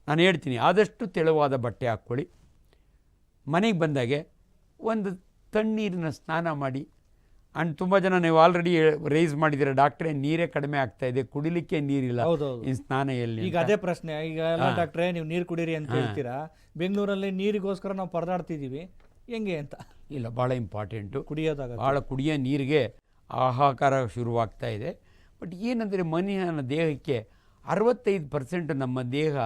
B: ನಾನು ಹೇಳ್ತೀನಿ ಆದಷ್ಟು ತೆಳುವಾದ ಬಟ್ಟೆ ಹಾಕ್ಕೊಳ್ಳಿ. ಮನೆಗೆ ಬಂದಾಗೆ ಒಂದು ತಣ್ಣೀರಿನ ಸ್ನಾನ ಮಾಡಿ. ಆ್ಯಂಡ್ ತುಂಬ ಜನ ನೀವು ಆಲ್ರೆಡಿ ರೈಸ್ ಮಾಡಿದ್ದೀರ, ಡಾಕ್ಟ್ರೇ ನೀರೇ ಕಡಿಮೆ ಆಗ್ತಾಯಿದೆ, ಕುಡಿಲಿಕ್ಕೆ ನೀರಿಲ್ಲ, ಈ ಸ್ನಾನ ಎಲ್ಲಿ?
A: ಈಗ ಅದೇ ಪ್ರಶ್ನೆ. ಈಗ ಎಲ್ಲ ಡಾಕ್ಟ್ರೇ ನೀವು ನೀರು ಕುಡೀರಿ ಅಂತ ಹೇಳ್ತೀರಾ, ಬೆಂಗಳೂರಲ್ಲಿ ನೀರಿಗೋಸ್ಕರ ನಾವು ಪರದಾಡ್ತಿದ್ದೀವಿ, ಹೆಂಗೆ ಅಂತ?
B: ಇಲ್ಲ, ಭಾಳ ಇಂಪಾರ್ಟೆಂಟು
A: ಕುಡಿಯೋದಾಗ,
B: ಭಾಳ ಕುಡಿಯೋ ನೀರಿಗೆ ಹಾಹಾಕಾರ ಶುರುವಾಗ್ತಾ ಇದೆ. ಬಟ್ ಏನಂದರೆ ಮನುಷ್ಯನ ದೇಹಕ್ಕೆ 65% ನಮ್ಮ ದೇಹ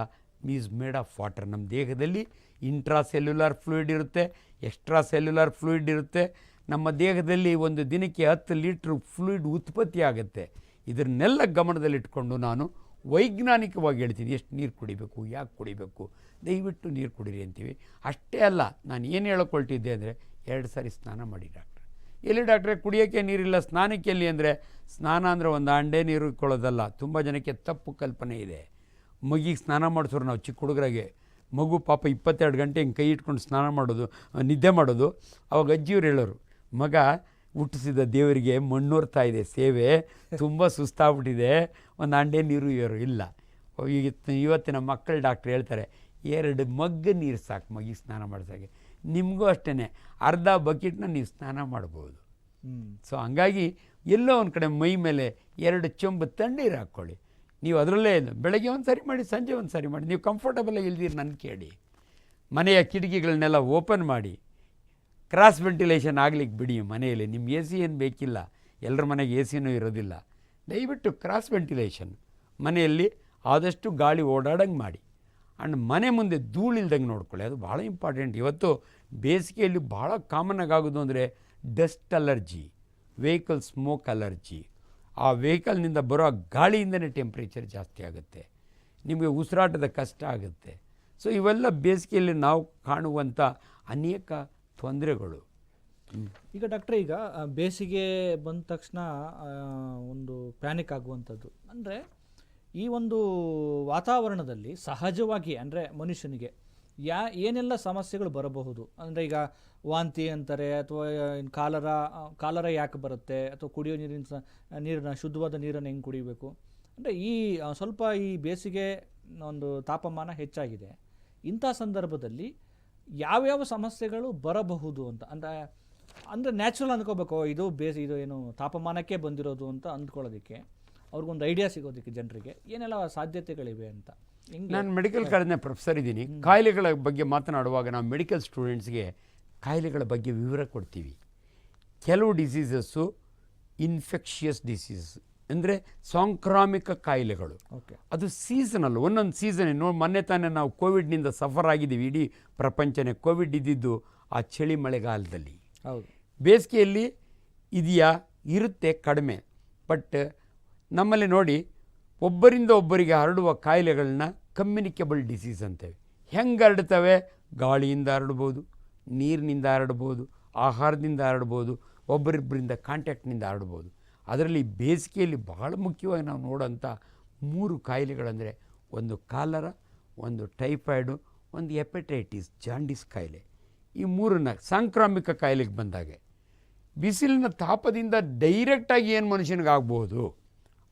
B: ಈಸ್ ಮೇಡ್ ಆಫ್ ವಾಟರ್. ನಮ್ಮ ದೇಹದಲ್ಲಿ ಇಂಟ್ರಾ ಸೆಲ್ಯುಲಾರ್ ಫ್ಲೂಯಿಡ್ ಇರುತ್ತೆ, ಎಕ್ಸ್ಟ್ರಾ ಸೆಲ್ಯುಲಾರ್ ಫ್ಲೂಯಿಡ್ ಇರುತ್ತೆ. ನಮ್ಮ ದೇಹದಲ್ಲಿ ಒಂದು ದಿನಕ್ಕೆ 10 ಲೀಟ್ರ್ ಫ್ಲೂಯಿಡ್ ಉತ್ಪತ್ತಿ ಆಗುತ್ತೆ. ಇದನ್ನೆಲ್ಲ ಗಮನದಲ್ಲಿಟ್ಕೊಂಡು ನಾನು ವೈಜ್ಞಾನಿಕವಾಗಿ ಹೇಳ್ತೀನಿ ಎಷ್ಟು ನೀರು ಕುಡಿಬೇಕು, ಯಾಕೆ ಕುಡಿಬೇಕು. ದಯವಿಟ್ಟು ನೀರು ಕುಡೀರಿ ಅಂತೀವಿ. ಅಷ್ಟೇ ಅಲ್ಲ, ನಾನು ಏನು ಹೇಳಕೊಳ್ತಿದ್ದೆ ಅಂದರೆ 2 ಸಾರಿ ಸ್ನಾನ ಮಾಡಿ ಡಾಕ್ಟ್ರೆ. ಎಲ್ಲಿ ಡಾಕ್ಟ್ರೆ ಕುಡಿಯೋಕ್ಕೆ ನೀರಿಲ್ಲ, ಸ್ನಾನಕ್ಕೆ ಎಲ್ಲಿ ಅಂದರೆ, ಸ್ನಾನ ಅಂದರೆ ಒಂದು ಅಂಡೆ ನೀರು ಇಟ್ಕೊಳ್ಳೋದಲ್ಲ. ತುಂಬ ಜನಕ್ಕೆ ತಪ್ಪು ಕಲ್ಪನೆ ಇದೆ. ಮಗಿಗೆ ಸ್ನಾನ ಮಾಡಿಸೋರು ನಾವು ಚಿಕ್ಕ ಹುಡುಗರಾಗೆ, ಮಗು ಪಾಪ 22 ಗಂಟೆ ಹಿಂಗೆ ಕೈ ಇಟ್ಕೊಂಡು ಸ್ನಾನ ಮಾಡೋದು, ನಿದ್ದೆ ಮಾಡೋದು. ಅವಾಗ ಅಜ್ಜಿಯವ್ರು ಹೇಳೋರು, ಮಗ ಹುಟ್ಟಿಸಿದ ದೇವರಿಗೆ ಮಣ್ಣೋರ್ತಾ ಇದೆ ಸೇವೆ, ತುಂಬ ಸುಸ್ತಾಗ್ಬಿಟ್ಟಿದೆ, ಒಂದು ಅಂಡೆ ನೀರು ಇರೋರು ಇಲ್ಲ. ಇವತ್ತಿನ ಮಕ್ಕಳು ಡಾಕ್ಟ್ರ್ ಹೇಳ್ತಾರೆ 2 ಮಗ್ಗು ನೀರು ಸಾಕು ಮಗಿಗೆ ಸ್ನಾನ ಮಾಡಿಸಾಗೆ. ನಿಮಗೂ ಅಷ್ಟೇ ಅರ್ಧ ಬಕೆಟ್ನ ನೀವು ಸ್ನಾನ ಮಾಡ್ಬೋದು. ಸೊ ಹಂಗಾಗಿ ಎಲ್ಲೋ ಒಂದು ಕಡೆ ಮೈ ಮೇಲೆ 2 ಚೊಂಬು ತಣ್ಣೀರು ಹಾಕ್ಕೊಳ್ಳಿ. ನೀವು ಅದರಲ್ಲೇ ಬೆಳಗ್ಗೆ ಒಂದು ಸಾರಿ ಮಾಡಿ, ಸಂಜೆ ಒಂದು ಸಾರಿ ಮಾಡಿ. ನೀವು ಕಂಫರ್ಟಬಲಾಗಿ ಇಲ್ದಿರಿ ನನ್ನ ಕೇಳಿ. ಮನೆಯ ಕಿಟಕಿಗಳನ್ನೆಲ್ಲ ಓಪನ್ ಮಾಡಿ, ಕ್ರಾಸ್ ವೆಂಟಿಲೇಷನ್ ಆಗ್ಲಿಕ್ಕೆ ಬಿಡಿ ಮನೆಯಲ್ಲಿ. ನಿಮ್ಮ ಎ ಸಿ ಏನು ಬೇಕಿಲ್ಲ, ಎಲ್ಲರ ಮನೆಗೆ ಎ ಸಿನೂ ಇರೋದಿಲ್ಲ. ದಯವಿಟ್ಟು ಕ್ರಾಸ್ ವೆಂಟಿಲೇಷನ್ ಮನೆಯಲ್ಲಿ ಆದಷ್ಟು ಗಾಳಿ ಓಡಾಡಂಗೆ ಮಾಡಿ. ಆ್ಯಂಡ್ ಮನೆ ಮುಂದೆ ಧೂಳಿಲ್ದಂಗೆ ನೋಡ್ಕೊಳ್ಳಿ, ಅದು ಭಾಳ ಇಂಪಾರ್ಟೆಂಟ್. ಇವತ್ತು ಬೇಸಿಗೆಯಲ್ಲಿ ಭಾಳ ಕಾಮನ್ನಾಗಿ ಆಗೋದು ಅಂದರೆ dust allergy, vehicle smoke allergy. ಆ ವೆಹಿಕಲ್ನಿಂದ ಬರೋ ಗಾಳಿಯಿಂದನೇ ಟೆಂಪ್ರೇಚರ್ ಜಾಸ್ತಿ ಆಗುತ್ತೆ, ನಿಮಗೆ ಉಸಿರಾಟದ ಕಷ್ಟ ಆಗುತ್ತೆ. ಸೊ ಇವೆಲ್ಲ ಬೇಸಿಗೆಯಲ್ಲಿ ನಾವು ಕಾಣುವಂಥ ಅನೇಕ ತೊಂದರೆಗಳು.
A: ಈಗ ಡಾಕ್ಟ್ರೆ, ಈಗ ಬೇಸಿಗೆ ಬಂದ ತಕ್ಷಣ ಒಂದು ಪ್ಯಾನಿಕ್ ಆಗುವಂಥದ್ದು ಅಂದರೆ, ಈ ಒಂದು ವಾತಾವರಣದಲ್ಲಿ ಸಹಜವಾಗಿ ಅಂದರೆ ಮನುಷ್ಯನಿಗೆ ಏನೆಲ್ಲ ಸಮಸ್ಯೆಗಳು ಬರಬಹುದು? ಅಂದರೆ ಈಗ ವಾಂತಿ ಅಂತಾರೆ, ಅಥವಾ ಕಾಲರ ಯಾಕೆ ಬರುತ್ತೆ, ಅಥವಾ ಕುಡಿಯೋ ನೀರಿನ ಶುದ್ಧವಾದ ನೀರನ್ನು ಹೆಂಗೆ ಕುಡಿಬೇಕು? ಅಂದರೆ ಸ್ವಲ್ಪ ಈ ಬೇಸಿಗೆ ಒಂದು ತಾಪಮಾನ ಹೆಚ್ಚಾಗಿದೆ, ಇಂಥ ಸಂದರ್ಭದಲ್ಲಿ ಯಾವ್ಯಾವ ಸಮಸ್ಯೆಗಳು ಬರಬಹುದು ಅಂತ ಅಂದರೆ ನ್ಯಾಚುರಲ್ ಅಂದ್ಕೋಬೇಕು, ಇದು ಏನು ತಾಪಮಾನಕ್ಕೆ ಬಂದಿರೋದು ಅಂತ ಅಂದ್ಕೊಳ್ಳೋದಕ್ಕೆ, ಅವ್ರಿಗೊಂದು ಐಡಿಯಾ ಸಿಗೋದಕ್ಕೆ ಜನರಿಗೆ ಏನೆಲ್ಲ ಸಾಧ್ಯತೆಗಳಿವೆ ಅಂತ.
B: ನಾನು ಮೆಡಿಕಲ್ ಕಾಲೇಜ್ನ ಪ್ರೊಫೆಸರ್ ಇದ್ದೀನಿ. ಕಾಯಿಲೆಗಳ ಬಗ್ಗೆ ಮಾತನಾಡುವಾಗ ನಾವು ಮೆಡಿಕಲ್ ಸ್ಟೂಡೆಂಟ್ಸ್ಗೆ ಕಾಯಿಲೆಗಳ ಬಗ್ಗೆ ವಿವರ ಕೊಡ್ತೀವಿ. ಕೆಲವು ಡಿಸೀಸಸ್ಸು ಇನ್ಫೆಕ್ಷಿಯಸ್ ಡಿಸೀಸ್ ಅಂದರೆ ಸಾಂಕ್ರಾಮಿಕ ಕಾಯಿಲೆಗಳು. ಅದು ಸೀಸನಲ್, ಒಂದೊಂದು ಸೀಸನ್. ಮೊನ್ನೆ ತಾನೇ ನಾವು ಕೋವಿಡ್ನಿಂದ ಸಫರ್ ಆಗಿದ್ದೀವಿ, ಇಡೀ ಪ್ರಪಂಚನೇ. ಕೋವಿಡ್ ಇದ್ದಿದ್ದು ಆ ಚಳಿ ಮಳೆಗಾಲದಲ್ಲಿ.
A: ಹೌದು,
B: ಬೇಸಿಗೆಯಲ್ಲಿ ಇದೆಯಾ? ಇರುತ್ತೆ, ಕಡಿಮೆ. ಬಟ್ ನಮ್ಮಲ್ಲಿ ನೋಡಿ, ಒಬ್ಬರಿಂದ ಒಬ್ಬರಿಗೆ ಹರಡುವ ಕಾಯಿಲೆಗಳನ್ನ ಕಮ್ಯುನಿಕೇಬಲ್ ಡಿಸೀಸ್ ಅಂತೇವೆ. ಹೆಂಗೆ ಹರಡ್ತವೆ? ಗಾಳಿಯಿಂದ ಹರಡ್ಬೋದು, ನೀರಿನಿಂದ ಹರಡ್ಬೋದು, ಆಹಾರದಿಂದ ಹರಡ್ಬೋದು, ಒಬ್ಬರಿಬ್ಬರಿಂದ ಕಾಂಟ್ಯಾಕ್ಟ್ನಿಂದ ಹರಡ್ಬೋದು. ಅದರಲ್ಲಿ ಬೇಸಿಗೆಯಲ್ಲಿ ಬಹಳ ಮುಖ್ಯವಾಗಿ ನಾವು ನೋಡೋಂಥ 3 ಕಾಯಿಲೆಗಳಂದರೆ ಒಂದು ಕಾಲರ, ಒಂದು ಟೈಫಾಯ್ಡು, ಒಂದು ಹೆಪಟೈಟಿಸ್ ಜಾಂಡಿಸ್ ಕಾಯಿಲೆ. ಈ 3ನ್ನ ಸಾಂಕ್ರಾಮಿಕ ಕಾಯಿಲೆಗೆ ಬಂದಾಗೆ ಬಿಸಿಲಿನ ತಾಪದಿಂದ ಡೈರೆಕ್ಟಾಗಿ ಏನು ಮನುಷ್ಯನಿಗೆ ಆಗ್ಬೋದು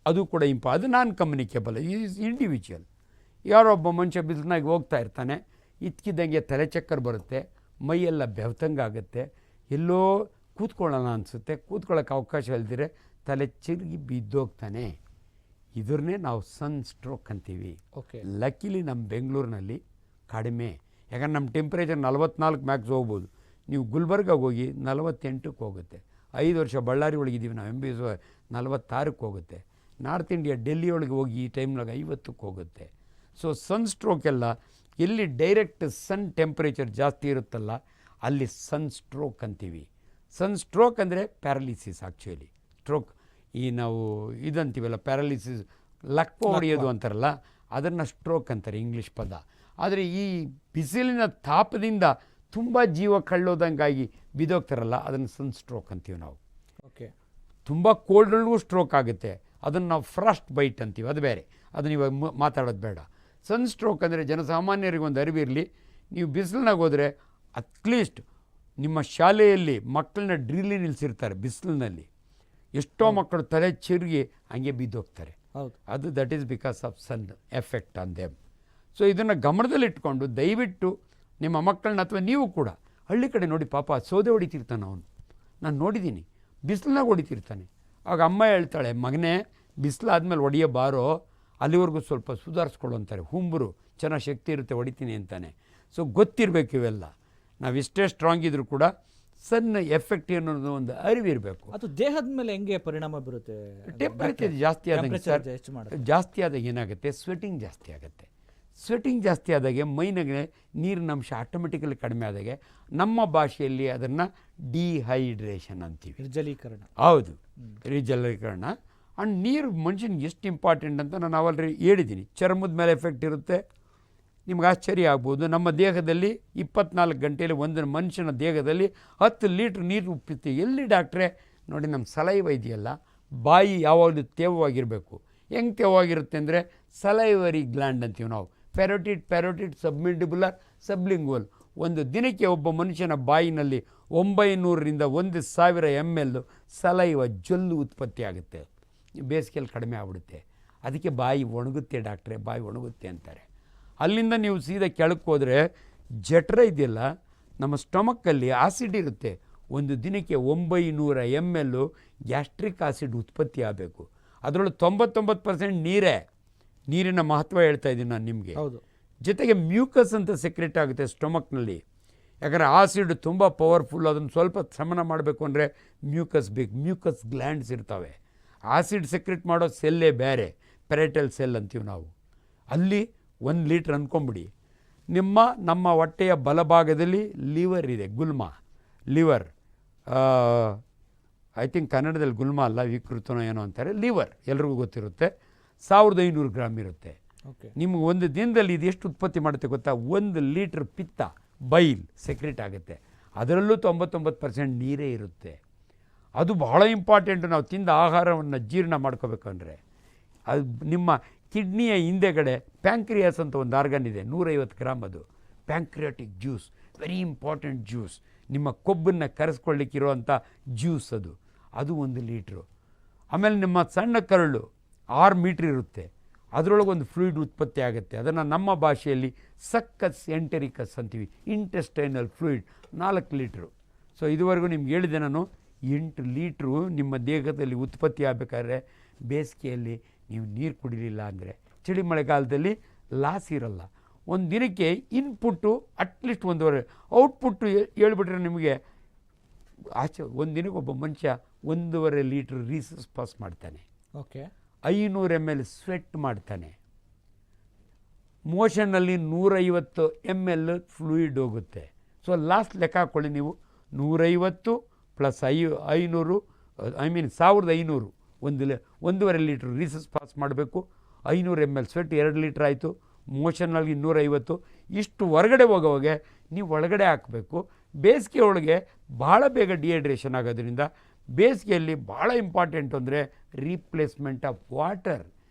B: ಅದು ಕೂಡ ಅದು ನಾನ್ ಕಮ್ಯುನಿಕೇಬಲ್, ಈಸ್ ಇಂಡಿವಿಜುವಲ್. ಯಾರೊಬ್ಬ ಮನುಷ್ಯ ಬಿಸಿಲಿನಾಗ ಹೋಗ್ತಾ ಇರ್ತಾನೆ, ಇದ್ಕಿದ್ದಂಗೆ ತಲೆ ಚಕ್ಕರ್ ಬರುತ್ತೆ, ಮೈಯೆಲ್ಲ ಬೆವ್ತಂಗಾಗುತ್ತೆ, ಎಲ್ಲೋ ಕೂತ್ಕೊಳ್ಳೋಣ ಅನಿಸುತ್ತೆ, ಕೂತ್ಕೊಳ್ಳೋಕೆ ಅವಕಾಶ ಇಲ್ದಿರೆ ತಲೆ ಚಿರುಗಿ ಬಿದ್ದೋಗ್ತಾನೆ. ಇದನ್ನೇ ನಾವು ಸನ್ ಸ್ಟ್ರೋಕ್ ಅಂತೀವಿ.
A: ಓಕೆ.
B: ಲಕ್ಕಿಲಿ ನಮ್ಮ ಬೆಂಗಳೂರಿನಲ್ಲಿ ಕಡಿಮೆ, ಯಾಕಂದ್ರೆ ನಮ್ಮ ಟೆಂಪ್ರೇಚರ್ 44 ಮ್ಯಾಕ್ಸ್ ಹೋಗ್ಬೋದು. ನೀವು ಗುಲ್ಬರ್ಗಾಗೆ ಹೋಗಿ 48ಕ್ಕೆ ಹೋಗುತ್ತೆ. 5 ವರ್ಷ ಬಳ್ಳಾರಿ ಒಳಗಿದ್ದೀವಿ ನಾವು, MBS 46ಕ್ಕೆ ಹೋಗುತ್ತೆ. ನಾರ್ತ್ ಇಂಡಿಯಾ ಡೆಲ್ಲಿ ಒಳಗೆ ಹೋಗಿ ಈ ಟೈಮ್ನಾಗ 50ಕ್ಕೆ ಹೋಗುತ್ತೆ. ಸೊ ಸನ್ ಸ್ಟ್ರೋಕ್ ಎಲ್ಲ ಎಲ್ಲಿ ಡೈರೆಕ್ಟ್ ಸನ್ ಟೆಂಪ್ರೇಚರ್ ಜಾಸ್ತಿ ಇರುತ್ತಲ್ಲ ಅಲ್ಲಿ ಸನ್ ಸ್ಟ್ರೋಕ್ ಅಂತೀವಿ. ಸನ್ ಸ್ಟ್ರೋಕ್ ಅಂದರೆ ಪ್ಯಾರಲಿಸಿಸ್. ಆ್ಯಕ್ಚುಲಿ ಸ್ಟ್ರೋಕ್ ಈ ನಾವು ಇದಂತೀವಲ್ಲ ಪ್ಯಾರಲಿಸಿಸ್, ಲಕ್ವ ಹೊಡೆಯೋದು ಅಂತಾರಲ್ಲ, ಅದನ್ನು ಸ್ಟ್ರೋಕ್ ಅಂತಾರೆ ಇಂಗ್ಲೀಷ್ ಪದ. ಆದರೆ ಈ ಬಿಸಿಲಿನ ತಾಪದಿಂದ ತುಂಬ ಜೀವ ಕಳ್ಳೋದಂಗಾಗಿ ಬಿದ್ದೋಗ್ತಾರಲ್ಲ ಅದನ್ನು ಸನ್ ಸ್ಟ್ರೋಕ್ ಅಂತೀವಿ ನಾವು.
A: ಓಕೆ.
B: ತುಂಬ ಕೋಲ್ಡ್ರಲ್ಲೂ ಸ್ಟ್ರೋಕ್ ಆಗುತ್ತೆ, ಅದನ್ನು ನಾವು ಫ್ರಾಸ್ಟ್ ಬೈಟ್ ಅಂತೀವಿ, ಅದು ಬೇರೆ, ಅದನ್ನು ಇವಾಗ ಮಾತಾಡೋದು ಬೇಡ. ಸನ್ ಸ್ಟ್ರೋಕ್ ಅಂದರೆ ಜನಸಾಮಾನ್ಯರಿಗೆ ಒಂದು ಅರಿವಿರಲಿ, ನೀವು ಬಿಸಿಲಿನಾಗ ಹೋದರೆ ಅಟ್ಲೀಸ್ಟ್ ನಿಮ್ಮ ಶಾಲೆಯಲ್ಲಿ ಮಕ್ಕಳನ್ನ ಡ್ರಿಲ್ಲಿ ನಿಲ್ಲಿಸಿರ್ತಾರೆ ಬಿಸಿಲಿನಲ್ಲಿ, ಎಷ್ಟೋ ಮಕ್ಕಳು ತಲೆ ಚಿರುಗಿ ಹಂಗೆ ಬಿದ್ದೋಗ್ತಾರೆ. ಅದು that is because of sun effect on them. So ಇದನ್ನು ಗಮನದಲ್ಲಿಟ್ಕೊಂಡು ದಯವಿಟ್ಟು ನಿಮ್ಮ ಮಕ್ಕಳನ್ನ, ಅಥವಾ ನೀವು ಕೂಡ ಹಳ್ಳಿ ಕಡೆ ನೋಡಿ, ಪಾಪ ಸೌದೆ ಹೊಡಿತಿರ್ತಾನೆ ಅವನು, ನಾನು ನೋಡಿದ್ದೀನಿ, ಬಿಸಿಲಿನಾಗ ಹೊಡಿತಿರ್ತಾನೆ. ಆಗ ಅಮ್ಮ ಹೇಳ್ತಾಳೆ, ಮಗನೇ ಬಿಸಿಲಾದ್ಮೇಲೆ ಹೊಡೆಯೋ ಬಾರೋ, ಅಲ್ಲಿವರೆಗೂ ಸ್ವಲ್ಪ ಸುಧಾರಿಸ್ಕೊಳ್ಳೋ ಅಂತಾರೆ. ಹುಂಬರು ಚೆನ್ನಾಗಿ ಶಕ್ತಿ ಇರುತ್ತೆ, ಹೊಡಿತೀನಿ ಅಂತಾನೆ. ಸೊ ಗೊತ್ತಿರಬೇಕು ಇವೆಲ್ಲ. ನಾವು ಎಷ್ಟೇ ಸ್ಟ್ರಾಂಗ್ ಇದ್ರೂ ಕೂಡ ಸಣ್ಣ ಎಫೆಕ್ಟ್ ಅನ್ನೋದು ಒಂದು ಅರಿವಿರಬೇಕು.
A: ಅದು ದೇಹದ ಮೇಲೆ ಹೆಂಗೆ ಪರಿಣಾಮ ಬೀರುತ್ತೆ?
B: ಟೆಂಪ್ರೇಚರ್ ಜಾಸ್ತಿ ಆದಾಗ ಜಾಸ್ತಿ ಆದಾಗ ಏನಾಗುತ್ತೆ, ಸ್ವೆಟಿಂಗ್ ಜಾಸ್ತಿ ಆಗುತ್ತೆ. ಸ್ವೆಟಿಂಗ್ ಜಾಸ್ತಿ ಆದಾಗೆ ಮೈನಾಗೆ ನೀರಿನ ಅಂಶ ಆಟೋಮೆಟಿಕಲಿ ಕಡಿಮೆ ಆದಾಗೆ ನಮ್ಮ ಭಾಷೆಯಲ್ಲಿ ಅದನ್ನು ಡಿಹೈಡ್ರೇಷನ್ ಅಂತೀವಿ.
A: ನಿರ್ಜಲೀಕರಣ.
B: ಹೌದು, ನಿರ್ಜಲೀಕರಣ. ಆ್ಯಂಡ್ ನೀರು ಮನುಷ್ಯನಿಗೆ ಎಷ್ಟು ಇಂಪಾರ್ಟೆಂಟ್ ಅಂತ ನಾನು ಆಲ್ರೆಡಿ ಹೇಳಿದ್ದೀನಿ. ಚರ್ಮದ ಮೇಲೆ ಎಫೆಕ್ಟ್ ಇರುತ್ತೆ. ನಿಮ್ಗೆ ಆಶ್ಚರ್ಯ ಆಗ್ಬೋದು, ನಮ್ಮ ದೇಹದಲ್ಲಿ 24 ಗಂಟೆಯಲ್ಲಿ ಒಂದು ಮನುಷ್ಯನ ದೇಹದಲ್ಲಿ 10 ಲೀಟ್ರ್ ನೀರು ಉಪ್ಪುತ್ತೆ. ಎಲ್ಲಿ ಡಾಕ್ಟ್ರೇ? ನೋಡಿ, ನಮ್ಮ ಸಲೈವ ಇದೆಯಲ್ಲ, ಬಾಯಿ ಯಾವಾಗಲೂ ತೇವವಾಗಿರಬೇಕು. ಹೆಂಗೆ ತೇವವಾಗಿರುತ್ತೆ ಅಂದರೆ ಸಲೈವರಿ ಗ್ಲ್ಯಾಂಡ್ ಅಂತೀವಿ ನಾವು. ಪ್ಯಾರೋಟಿಡ್ ಸಬ್ಮಿಂಡಿಬುಲರ್ ಸಬ್ಲಿಂಗ್ವಲ್. ಒಂದು ದಿನಕ್ಕೆ ಒಬ್ಬ ಮನುಷ್ಯನ ಬಾಯಿನಲ್ಲಿ 900ರಿಂದ 1000 ml ಸಲೈವ ಜೊಲ್ಲು ಉತ್ಪತ್ತಿ ಆಗುತ್ತೆ. ಬೇಸಿಗೆಯಲ್ಲಿ ಕಡಿಮೆ ಆಗ್ಬಿಡುತ್ತೆ. ಅದಕ್ಕೆ ಬಾಯಿ ಒಣಗುತ್ತೆ ಡಾಕ್ಟ್ರೇ, ಬಾಯಿ ಒಣಗುತ್ತೆ ಅಂತಾರೆ. ಅಲ್ಲಿಂದ ನೀವು ಸೀದಾ ಕೆಳಕ್ಕೆ ಹೋದರೆ ಜಠರ ಇದೆಯಲ್ಲ, ನಮ್ಮ ಸ್ಟಮಕ್ಕಲ್ಲಿ ಆಸಿಡ್ ಇರುತ್ತೆ. ಒಂದು ದಿನಕ್ಕೆ 900 ml ಗ್ಯಾಸ್ಟ್ರಿಕ್ ಆಸಿಡ್ ಉತ್ಪತ್ತಿ ಆಗಬೇಕು. ಅದರೊಳಗೆ 99% ನೀರೇ. ನೀರಿನ ಮಹತ್ವ ಹೇಳ್ತಾ ಇದ್ದೀನಿ ನಾನು ನಿಮಗೆ. ಜೊತೆಗೆ ಮ್ಯೂಕಸ್ ಅಂತ ಸೆಕ್ರೆಟ್ ಆಗುತ್ತೆ ಸ್ಟಮಕ್ನಲ್ಲಿ. ಯಾಕಂದರೆ ಆಸಿಡ್ ತುಂಬ ಪವರ್ಫುಲ್, ಅದನ್ನು ಸ್ವಲ್ಪ ಶಮನ ಮಾಡಬೇಕು ಅಂದರೆ ಮ್ಯೂಕಸ್ ಬೇಕು. ಮ್ಯೂಕಸ್ ಗ್ಲ್ಯಾಂಡ್ಸ್ ಇರ್ತವೆ. ಆಸಿಡ್ ಸೆಕ್ರೆಟ್ ಮಾಡೋ ಸೆಲ್ಲೇ ಬೇರೆ, ಪೆರೈಟಲ್ ಸೆಲ್ ಅಂತೀವಿ ನಾವು. ಅಲ್ಲಿ 1 ಲೀಟ್ರ್ ಅಂದ್ಕೊಂಬಿಡಿ. ನಮ್ಮ ಹೊಟ್ಟೆಯ ಬಲಭಾಗದಲ್ಲಿ ಲಿವರ್ ಇದೆ, ಗುಲ್ಮ ಲಿವರ್. ಐ ಥಿಂಕ್ ಕನ್ನಡದಲ್ಲಿ ಗುಲ್ಮ ಅಲ್ಲ, ವಿಕೃತನೋ ಏನೋ ಅಂತಾರೆ. ಲಿವರ್ ಎಲ್ರಿಗೂ ಗೊತ್ತಿರುತ್ತೆ. 1500 ಗ್ರಾಮ್ ಇರುತ್ತೆ. ನಿಮ್ಗೆ ಒಂದು ದಿನದಲ್ಲಿ ಇದು ಎಷ್ಟು ಉತ್ಪತ್ತಿ ಮಾಡುತ್ತೆ ಗೊತ್ತಾ? 1 ಲೀಟ್ರ್ ಪಿತ್ತ ಬೈಲ್ ಸೆಕ್ರೆಟ್ ಆಗುತ್ತೆ. ಅದರಲ್ಲೂ 99% ನೀರೇ ಇರುತ್ತೆ. ಅದು ಬಹಳ ಇಂಪಾರ್ಟೆಂಟು. ನಾವು ತಿಂದ ಆಹಾರವನ್ನು ಜೀರ್ಣ ಮಾಡ್ಕೋಬೇಕಂದ್ರೆ ಅದು ನಿಮ್ಮ ಕಿಡ್ನಿಯ ಹಿಂದೆಗಡೆ ಪ್ಯಾಂಕ್ರಿಯಾಸ್ ಅಂತ ಒಂದು ಆರ್ಗನ್ ಇದೆ, 150 ಗ್ರಾಮ್. ಅದು pancreatic juice, very important juice. ನಿಮ್ಮ ಕೊಬ್ಬನ್ನು ಕರೆಸ್ಕೊಳ್ಳಿಕ್ಕಿರುವಂಥ ಜ್ಯೂಸ್ ಅದು 1 ಲೀಟ್ರು. ಆಮೇಲೆ ನಿಮ್ಮ ಸಣ್ಣ ಕರಳು 6 ಮೀಟ್ರ್ ಇರುತ್ತೆ. ಅದರೊಳಗೆ ಒಂದು ಫ್ಲೂಯಿಡ್ ಉತ್ಪತ್ತಿ ಆಗುತ್ತೆ. ಅದನ್ನು ನಮ್ಮ ಭಾಷೆಯಲ್ಲಿ ಸಕ್ಕಸ್ ಎಂಟೆರಿಕಸ್ ಅಂತೀವಿ. Intestinal fluid 4 litre. ಸೊ ಇದುವರೆಗೂ ನಿಮ್ಗೆ ಹೇಳಿದೆ ನಾನು, 8 ಲೀಟ್ರು ನಿಮ್ಮ ದೇಹದಲ್ಲಿ ಉತ್ಪತ್ತಿ ಆಗಬೇಕಾದ್ರೆ ಬೇಸಿಗೆಯಲ್ಲಿ ನೀವು ನೀರು ಕುಡಿಲಿಲ್ಲ ಅಂದರೆ, ಚಳಿ ಮಳೆಗಾಲದಲ್ಲಿ ಲಾಸ್ ಇರಲ್ಲ. ಒಂದು ದಿನಕ್ಕೆ ಇನ್ಪುಟ್ಟು ಅಟ್ಲೀಸ್ಟ್ 1.5, ಔಟ್ಪುಟ್ಟು ಹೇಳ್ಬಿಟ್ರೆ ನಿಮಗೆ ಆಚೆ ಒಂದು ದಿನಕ್ಕೆ ಒಬ್ಬ ಮನುಷ್ಯ 1.5 ಲೀಟ್ರ್ ರೀಸಸ್ ಪಾಸ್ ಮಾಡ್ತಾನೆ. 500 ml ಸ್ವೆಟ್ ಮಾಡ್ತಾನೆ. ಮೋಷನ್ನಲ್ಲಿ 150 ml ಫ್ಲೂಯಿಡ್ ಹೋಗುತ್ತೆ. ಸೊ ಲಾಸ್ಟ್ ಲೆಕ್ಕ ಹಾಕ್ಕೊಳ್ಳಿ ನೀವು. 150 + 500 1500 1.5 ಲೀಟ್ರ್ ರೀಸಸ್ ಪಾಸ್ ಮಾಡಬೇಕು. 500 ml ಸ್ವೆಟ್ 2 ಲೀಟ್ರ್ ಆಯಿತು. ಮೋಷನಲ್ಲಿ 250 ಇಷ್ಟು ಹೊರಗಡೆ ಹೋಗೋವಾಗೆ ನೀವು ಒಳಗಡೆ ಹಾಕಬೇಕು. ಬೇಸಿಗೆ ಒಳಗೆ ಭಾಳ ಬೇಗ ಡಿಹೈಡ್ರೇಷನ್ ಆಗೋದ್ರಿಂದ ಬೇಸಿಗೆಯಲ್ಲಿ ಭಾಳ ಇಂಪಾರ್ಟೆಂಟು ಅಂದರೆ ರೀಪ್ಲೇಸ್ಮೆಂಟ್ ಆಫ್ ವಾಟರ್.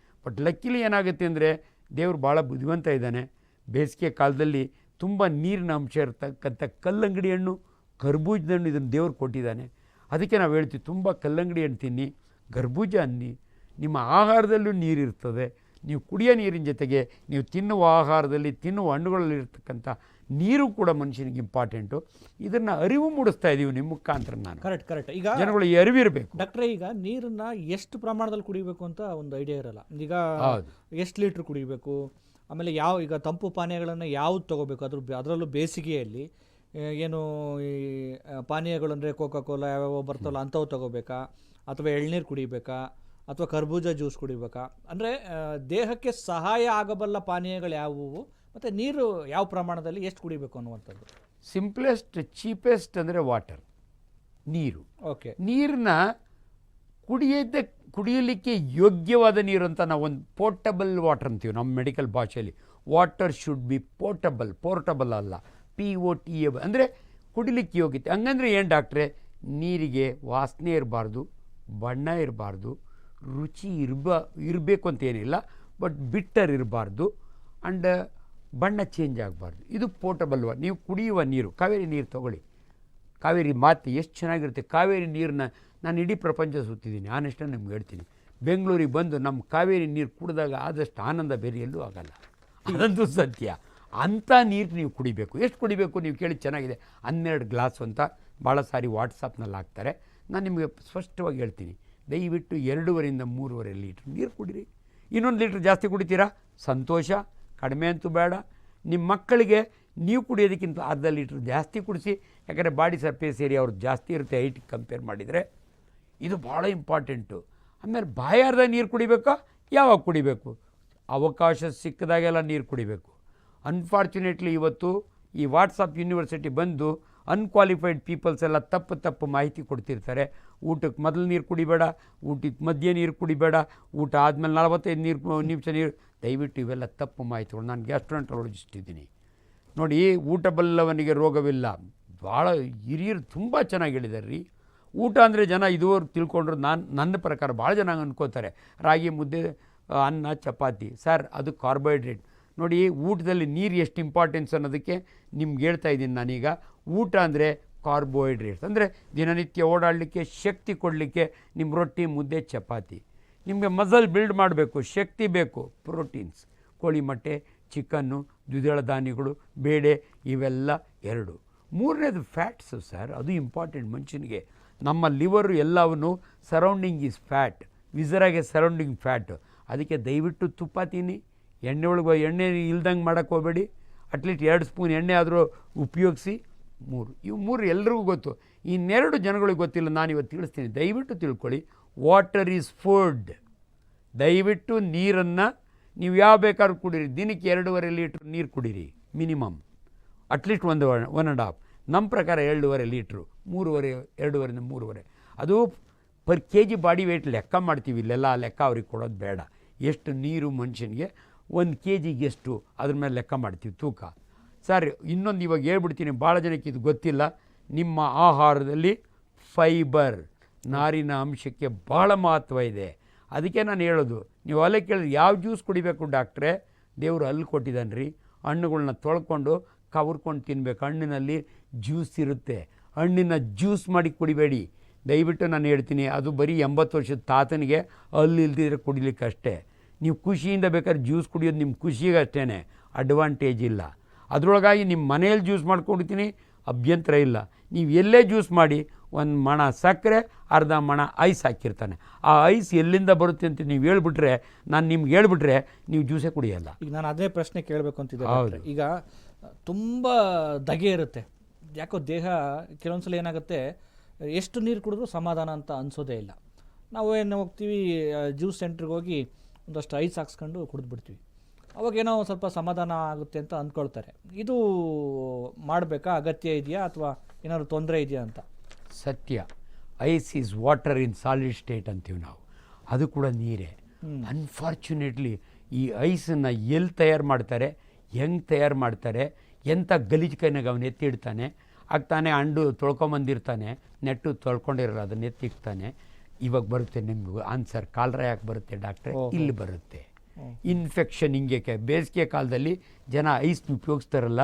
B: ಬಟ್ ಲಕ್ಕಿಲಿ ಏನಾಗುತ್ತೆ ಅಂದರೆ ದೇವರು ಭಾಳ ಬುದ್ಧಿವಂತ ಇದ್ದಾನೆ. ಬೇಸಿಗೆ ಕಾಲದಲ್ಲಿ ತುಂಬ ನೀರಿನ ಅಂಶ ಇರ್ತಕ್ಕಂಥ ಕಲ್ಲಂಗಡಿ ಹಣ್ಣು, ಕರ್ಬೂಜದ ಹಣ್ಣು ಇದನ್ನು ದೇವ್ರು ಕೊಟ್ಟಿದ್ದಾನೆ. ಅದಕ್ಕೆ ನಾವು ಹೇಳ್ತೀವಿ ತುಂಬ ಕಲ್ಲಂಗಡಿ ಹಣ್ಣು ತಿನ್ನಿ, ಕರ್ಬೂಜ ಅನ್ನಿ. ನಿಮ್ಮ ಆಹಾರದಲ್ಲೂ ನೀರಿರ್ತದೆ. ನೀವು ಕುಡಿಯೋ ನೀರಿನ ಜೊತೆಗೆ ನೀವು ತಿನ್ನುವ ಆಹಾರದಲ್ಲಿ, ತಿನ್ನುವ ಹಣ್ಣುಗಳಲ್ಲಿ ಇರ್ತಕ್ಕಂಥ ನೀರು ಕೂಡ ಮನುಷ್ಯನಿಗೆ ಇಂಪಾರ್ಟೆಂಟು. ಇದನ್ನು ಅರಿವು ಮೂಡಿಸ್ತಾ ಇದ್ದೀವಿ ನಿಮ್ಮ ಮುಖಾಂತರ. ನಾನು
A: ಕರೆಕ್ಟ್. ಈಗ
B: ಜನಗಳು ಈ ಅರಿವಿರಬೇಕು.
A: ಡಾಕ್ಟ್ರೆ, ಈಗ ನೀರನ್ನ ಎಷ್ಟು ಪ್ರಮಾಣದಲ್ಲಿ ಕುಡಿಬೇಕು ಅಂತ ಒಂದು ಐಡಿಯಾ ಇರಲ್ಲ. ಈಗ ಎಷ್ಟು ಲೀಟ್ರ್ ಕುಡಿಬೇಕು, ಆಮೇಲೆ ಈಗ ತಂಪು ಪಾನೀಯಗಳನ್ನು ಯಾವ್ದು ತೊಗೋಬೇಕು, ಅದರಲ್ಲೂ ಬೇಸಿಗೆಯಲ್ಲಿ ಏನು ಈ ಪಾನೀಯಗಳು ಅಂದರೆ ಕೋಕಾ ಕೋಲಾ ಯಾವ್ಯಾವ ಬರ್ತಾವಲ್ಲ ಅಂಥವು ತೊಗೋಬೇಕಾ, ಅಥವಾ ಎಳ್ನೀರು ಕುಡಿಬೇಕಾ, ಅಥವಾ ಕರ್ಬೂಜ ಜ್ಯೂಸ್ ಕುಡಿಬೇಕಾ? ಅಂದರೆ ದೇಹಕ್ಕೆ ಸಹಾಯ ಆಗಬಲ್ಲ ಪಾನೀಯಗಳು ಯಾವುವು, ಮತ್ತು ನೀರು ಯಾವ ಪ್ರಮಾಣದಲ್ಲಿ ಎಷ್ಟು ಕುಡಿಬೇಕು ಅನ್ನುವಂಥದ್ದು.
B: ಸಿಂಪ್ಲೆಸ್ಟ್ ಚೀಪೆಸ್ಟ್ ಅಂದರೆ ವಾಟರ್, ನೀರು.
A: ಓಕೆ.
B: ನೀರನ್ನ ಕುಡಿಯಲಿಕ್ಕೆ ಯೋಗ್ಯವಾದ ನೀರು ಅಂತ ನಾವು ಒಂದು ಪೋರ್ಟಬಲ್ ವಾಟರ್ ಅಂತೀವಿ ನಮ್ಮ ಮೆಡಿಕಲ್ ಭಾಷೆಯಲ್ಲಿ. ವಾಟರ್ ಶುಡ್ ಬಿ ಪೋರ್ಟಬಲ್ ಅಲ್ಲ, POTABLE ಅಂದರೆ ಕುಡಿಲಿಕ್ಕೆ ಯೋಗ್ಯತೆ. ಹಂಗಂದ್ರೆ ಏನು ಡಾಕ್ಟ್ರೆ? ನೀರಿಗೆ ವಾಸನೆ ಇರಬಾರ್ದು, ಬಣ್ಣ ಇರಬಾರ್ದು, ರುಚಿ ಇರಬೇಕು ಅಂತ ಏನಿಲ್ಲ, ಬಟ್ ಬಿಟ್ಟರ್ ಇರಬಾರ್ದು, ಆ್ಯಂಡ್ ಬಣ್ಣ ಚೇಂಜ್ ಆಗಬಾರ್ದು. ಇದು ಪೋರ್ಟಬಲ್. ನೀವು ಕುಡಿಯುವ ನೀರು, ಕಾವೇರಿ ನೀರು ತೊಗೊಳ್ಳಿ. ಕಾವೇರಿ ಮಾತು ಎಷ್ಟು ಚೆನ್ನಾಗಿರುತ್ತೆ. ಕಾವೇರಿ ನೀರನ್ನ ನಾನು ಇಡೀ ಪ್ರಪಂಚ ಸುತ್ತಿದ್ದೀನಿ, ಆನೆಸ್ಟಾಗಿ ನಿಮ್ಗೆ ಹೇಳ್ತೀನಿ. ಬೆಂಗಳೂರಿಗೆ ಬಂದು ನಮ್ಮ ಕಾವೇರಿ ನೀರು ಕುಡಿದಾಗ ಆದಷ್ಟು ಆನಂದ ಬೇರೆ ಎಲ್ಲೂ ಆಗಲ್ಲ, ಅದಂತೂ ಸತ್ಯ. ಅಂಥ ನೀರು ನೀವು ಕುಡಿಬೇಕು. ಎಷ್ಟು ಕುಡಿಬೇಕು ನೀವು ಕೇಳಿ, ಚೆನ್ನಾಗಿದೆ. 12 ಗ್ಲಾಸು ಅಂತ ಭಾಳ ಸಾರಿ ವಾಟ್ಸಪ್ನಲ್ಲಿ ಹಾಕ್ತಾರೆ. ನಾನು ನಿಮಗೆ ಸ್ಪಷ್ಟವಾಗಿ ಹೇಳ್ತೀನಿ, ದಯವಿಟ್ಟು 2.5 to 3.5 ಲೀಟ್ರ್ ನೀರು ಕುಡಿರಿ. 1 ಲೀಟ್ರ್ ಜಾಸ್ತಿ ಕುಡಿತೀರಾ ಸಂತೋಷ, ಕಡಿಮೆ ಅಂತೂ ಬೇಡ. ನಿಮ್ಮ ಮಕ್ಕಳಿಗೆ ನೀವು ಕುಡಿಯೋದಕ್ಕಿಂತ ಅರ್ಧ ಲೀಟ್ರ್ ಜಾಸ್ತಿ ಕುಡಿಸಿ. ಯಾಕಂದರೆ ಬಾಡಿ ಸರ್ಫೇಸ್ ಏರಿಯಾ ಅವ್ರದ್ದು ಜಾಸ್ತಿ ಇರುತ್ತೆ ಹೈಟಿಗೆ ಕಂಪೇರ್ ಮಾಡಿದರೆ. ಇದು ಭಾಳ ಇಂಪಾರ್ಟೆಂಟು. ಆಮೇಲೆ ಬಾಯಾರ್ದ ನೀರು ಕುಡಿಬೇಕಾ? ಯಾವಾಗ ಕುಡಿಬೇಕು? ಅವಕಾಶ ಸಿಕ್ಕಿದಾಗೆಲ್ಲ ನೀರು ಕುಡಿಬೇಕು. ಅನ್ಫಾರ್ಚುನೇಟ್ಲಿ ಇವತ್ತು ಈ ವಾಟ್ಸಪ್ ಯೂನಿವರ್ಸಿಟಿ ಬಂದು ಅನ್ಕ್ವಾಲಿಫೈಡ್ ಪೀಪಲ್ಸ್ ಎಲ್ಲ ತಪ್ಪು ಮಾಹಿತಿ ಕೊಡ್ತಿರ್ತಾರೆ. ಊಟಕ್ಕೆ ಮೊದಲು ನೀರು ಕುಡಿಬೇಡ, ಊಟಕ್ಕೆ ಮಧ್ಯೆ ನೀರು ಕುಡಿಬೇಡ, ಊಟ ಆದಮೇಲೆ 45 ನಿಮಿಷ ನೀರು. ದಯವಿಟ್ಟು ಇವೆಲ್ಲ ತಪ್ಪು ಮಾಹಿತಿಗಳು. ನಾನು ಗ್ಯಾಸ್ಟ್ರೋಎಂಟ್ರಾಲಜಿಸ್ಟ್ ಇದ್ದೀನಿ ನೋಡಿ. ಊಟ ಬಲ್ಲವನಿಗೆ ರೋಗವಿಲ್ಲ. ಭಾಳ ಹಿರಿಯರು ತುಂಬ ಚೆನ್ನಾಗಿ ಹೇಳಿದ್ದಾರೆ ರೀ. ಊಟ ಅಂದರೆ ಜನ ಇದುವರೆಗೂ ತಿಳ್ಕೊಂಡ್ರು ನನ್ನ ಪ್ರಕಾರ ಭಾಳ ಜನ ಅನ್ಕೋತಾರೆ ರಾಗಿ ಮುದ್ದೆ, ಅನ್ನ, ಚಪಾತಿ. ಸರ್, ಅದು ಕಾರ್ಬೋಹೈಡ್ರೇಟ್. ನೋಡಿ, ಊಟದಲ್ಲಿ ನೀರು ಎಷ್ಟು ಇಂಪಾರ್ಟೆನ್ಸ್ ಅನ್ನೋದಕ್ಕೆ ನಿಮ್ಗೆ ಹೇಳ್ತಾ ಇದ್ದೀನಿ ನಾನೀಗ. ಊಟ ಅಂದರೆ ಕಾರ್ಬೋಹೈಡ್ರೇಟ್ಸ್, ಅಂದರೆ ದಿನನಿತ್ಯ ಓಡಾಡಲಿಕ್ಕೆ ಶಕ್ತಿ ಕೊಡಲಿಕ್ಕೆ ನಿಮ್ಮ ರೊಟ್ಟಿ, ಮುದ್ದೆ, ಚಪಾತಿ. ನಿಮಗೆ ಮಸಲ್ ಬಿಲ್ಡ್ ಮಾಡಬೇಕು, ಶಕ್ತಿ ಬೇಕು, ಪ್ರೋಟೀನ್ಸ್, ಕೋಳಿ ಮೊಟ್ಟೆ, ಚಿಕನ್ನು, ದ್ವಿದಳ ಧಾನ್ಯಗಳು, ಬೇಳೆ, ಇವೆಲ್ಲ 2. 3ನೇದು ಫ್ಯಾಟ್ಸು ಸರ್, ಅದು ಇಂಪಾರ್ಟೆಂಟ್ ಮನುಷ್ಯನಿಗೆ. ನಮ್ಮ ಲಿವರು ಎಲ್ಲವೂ ಸರೌಂಡಿಂಗ್ ಈಸ್ ಫ್ಯಾಟ್, ವಿಸರಾಗೆ ಸರೌಂಡಿಂಗ್ ಫ್ಯಾಟು. ಅದಕ್ಕೆ ದಯವಿಟ್ಟು ತುಪ್ಪ ತಿನ್ನಿ. ಎಣ್ಣೆ ಇಲ್ದಂಗೆ ಮಾಡೋಕ್ಕೆ ಹೋಗಬೇಡಿ. ಅಟ್ಲೀಸ್ಟ್ 2 ಸ್ಪೂನ್ ಎಣ್ಣೆ ಆದರೂ ಉಪಯೋಗಿಸಿ. 3 ಇವು 3 ಎಲ್ರಿಗೂ ಗೊತ್ತು. ಇನ್ನೆರಡು ಜನಗಳಿಗೆ ಗೊತ್ತಿಲ್ಲ, ನಾನು ಇವತ್ತು ತಿಳಿಸ್ತೀನಿ. ದಯವಿಟ್ಟು ತಿಳ್ಕೊಳ್ಳಿ, ವಾಟರ್ ಈಸ್ ಫುಡ್. ದಯವಿಟ್ಟು ನೀರನ್ನು ನೀವು ಯಾವ ಬೇಕಾದ್ರೂ ಕುಡೀರಿ. ದಿನಕ್ಕೆ 2.5 ಲೀಟ್ರ್ ನೀರು ಕುಡೀರಿ ಮಿನಿಮಮ್, ಅಟ್ಲೀಸ್ಟ್ 1.5. ನಮ್ಮ ಪ್ರಕಾರ 2.5 ಲೀಟ್ರು, 2.5 3.5. ಅದು ಪರ್ kg ಬಾಡಿ ವೆಯ್ಟ್ ಲೆಕ್ಕ ಮಾಡ್ತೀವಿ. ಇಲ್ಲೆಲ್ಲ ಆ ಲೆಕ್ಕ ಅವ್ರಿಗೆ ಕೊಡೋದು ಬೇಡ. ಎಷ್ಟು ನೀರು ಮನುಷ್ಯನಿಗೆ 1 kg ಎಷ್ಟು, ಅದ್ರ ಮೇಲೆ ಲೆಕ್ಕ ಮಾಡ್ತೀವಿ ತೂಕ. ಸರ್, ಇನ್ನೊಂದು ಇವಾಗ ಹೇಳ್ಬಿಡ್ತೀನಿ, ಭಾಳ ಜನಕ್ಕೆ ಇದು ಗೊತ್ತಿಲ್ಲ. ನಿಮ್ಮ ಆಹಾರದಲ್ಲಿ ಫೈಬರ್, ನಾರಿನ ಅಂಶಕ್ಕೆ ಭಾಳ ಮಹತ್ವ ಇದೆ. ಅದಕ್ಕೆ ನಾನು ಹೇಳೋದು, ನೀವು ಅಲ್ಲೇ ಕೇಳಿದ್ರೆ ಯಾವ ಜ್ಯೂಸ್ ಕುಡಿಬೇಕು ಡಾಕ್ಟ್ರೇ? ದೇವರು ಅಲ್ಲಿ ಕೊಟ್ಟಿದ್ದಾನೆ ರೀ. ಹಣ್ಣುಗಳನ್ನ ತೊಳ್ಕೊಂಡು ಕವರ್ಕೊಂಡು ತಿನ್ನಬೇಕು. ಹಣ್ಣಿನಲ್ಲಿ ಜ್ಯೂಸ್ ಇರುತ್ತೆ, ಹಣ್ಣಿನ ಜ್ಯೂಸ್ ಮಾಡಿ ಕುಡಿಬೇಡಿ. ದಯವಿಟ್ಟು ನಾನು ಹೇಳ್ತೀನಿ, ಅದು ಬರೀ 80 ವರ್ಷದ ತಾತನಿಗೆ ಅಲ್ಲಿ ಇಲ್ದಿದ್ರೆ ಕುಡಿಲಿಕ್ಕೆ ಅಷ್ಟೇ. ನೀವು ಖುಷಿಯಿಂದ ಬೇಕಾದ್ರೆ ಜ್ಯೂಸ್ ಕುಡಿಯೋದು ನಿಮ್ಮ ಖುಷಿಗೆ ಅಷ್ಟೇ, ಅಡ್ವಾಂಟೇಜ್ ಇಲ್ಲ. ಅದರೊಳಗಾಗಿ ನಿಮ್ಮ ಮನೆಯಲ್ಲಿ ಜ್ಯೂಸ್ ಮಾಡ್ಕೊಂಡಿರ್ತೀನಿ, ಅಭ್ಯಂತರ ಇಲ್ಲ. ನೀವು ಎಲ್ಲೇ ಜ್ಯೂಸ್ ಮಾಡಿ, 1 ಮಣ ಸಕ್ಕರೆ, ಅರ್ಧ ಮಣ ಐಸ್ ಹಾಕಿರ್ತಾನೆ. ಆ ಐಸ್ ಎಲ್ಲಿಂದ ಬರುತ್ತೆ ಅಂತ ನೀವು ಹೇಳ್ಬಿಟ್ರೆ, ನಾನು ನಿಮ್ಗೆ ಹೇಳ್ಬಿಟ್ರೆ ನೀವು ಜ್ಯೂಸೇ ಕುಡಿಯಲ್ಲ.
A: ಈಗ ನಾನು ಅದೇ ಪ್ರಶ್ನೆ ಕೇಳಬೇಕು ಅಂತಿದ್ದೆ. ಈಗ ತುಂಬ ಧಗೆ ಇರುತ್ತೆ, ಯಾಕೋ ದೇಹ ಕೆಲವೊಂದ್ಸಲ ಏನಾಗುತ್ತೆ, ಎಷ್ಟು ನೀರು ಕುಡಿದ್ರೂ ಸಮಾಧಾನ ಅಂತ ಅನಿಸೋದೇ ಇಲ್ಲ. ನಾವು ಏನು ಹೋಗ್ತೀವಿ, ಜ್ಯೂಸ್ ಸೆಂಟ್ರಿಗೆ ಹೋಗಿ ಒಂದಷ್ಟು ಐಸ್ ಹಾಕ್ಸ್ಕೊಂಡು ಕುಡಿದ್ಬಿಡ್ತೀವಿ. ಅವಾಗೇನೋ ಸ್ವಲ್ಪ ಸಮಾಧಾನ ಆಗುತ್ತೆ ಅಂತ ಅಂದ್ಕೊಳ್ತಾರೆ. ಇದು ಮಾಡಬೇಕಾ, ಅಗತ್ಯ ಇದೆಯಾ, ಅಥವಾ ಏನಾದ್ರು ತೊಂದರೆ ಇದೆಯಾ ಅಂತ?
B: ಸತ್ಯ. Ice is water in solid state ಅಂತೀವಿ ನಾವು, ಅದು ಕೂಡ ನೀರೇ. ಅನ್ಫಾರ್ಚುನೇಟ್ಲಿ ಈ ಐಸನ್ನು ಎಲ್ಲಿ ತಯಾರು ಮಾಡ್ತಾರೆ, ಹೆಂಗೆ ತಯಾರು ಮಾಡ್ತಾರೆ, ಎಂಥ ಗಲೀಜು ಕೈನಾಗ ಅವನು ಎತ್ತಿ ಇಡ್ತಾನೆ, ಆಗ್ತಾನೆ ಅಂಡು ತೊಳ್ಕೊಂಬಂದಿರ್ತಾನೆ, ನೆಟ್ಟು ತೊಳ್ಕೊಂಡಿರಲ್ಲ ಅದನ್ನ ಎತ್ತಿಕ್ತಾನೆ. ಇವಾಗ ಬರುತ್ತೆ ನಿಮಗೂ ಆನ್ಸರ್. ಕಾಲರ ಯಾಕೆ ಬರುತ್ತೆ ಡಾಕ್ಟ್ರೆ? ಇಲ್ಲಿ ಬರುತ್ತೆ. ಇನ್ಫೆಕ್ಷನ್ ಹಿಂಗೆ ಬೇಸಿಗೆ ಕಾಲದಲ್ಲಿ ಜನ ಐಸ್ ಉಪಯೋಗಿಸ್ತಾರಲ್ಲ,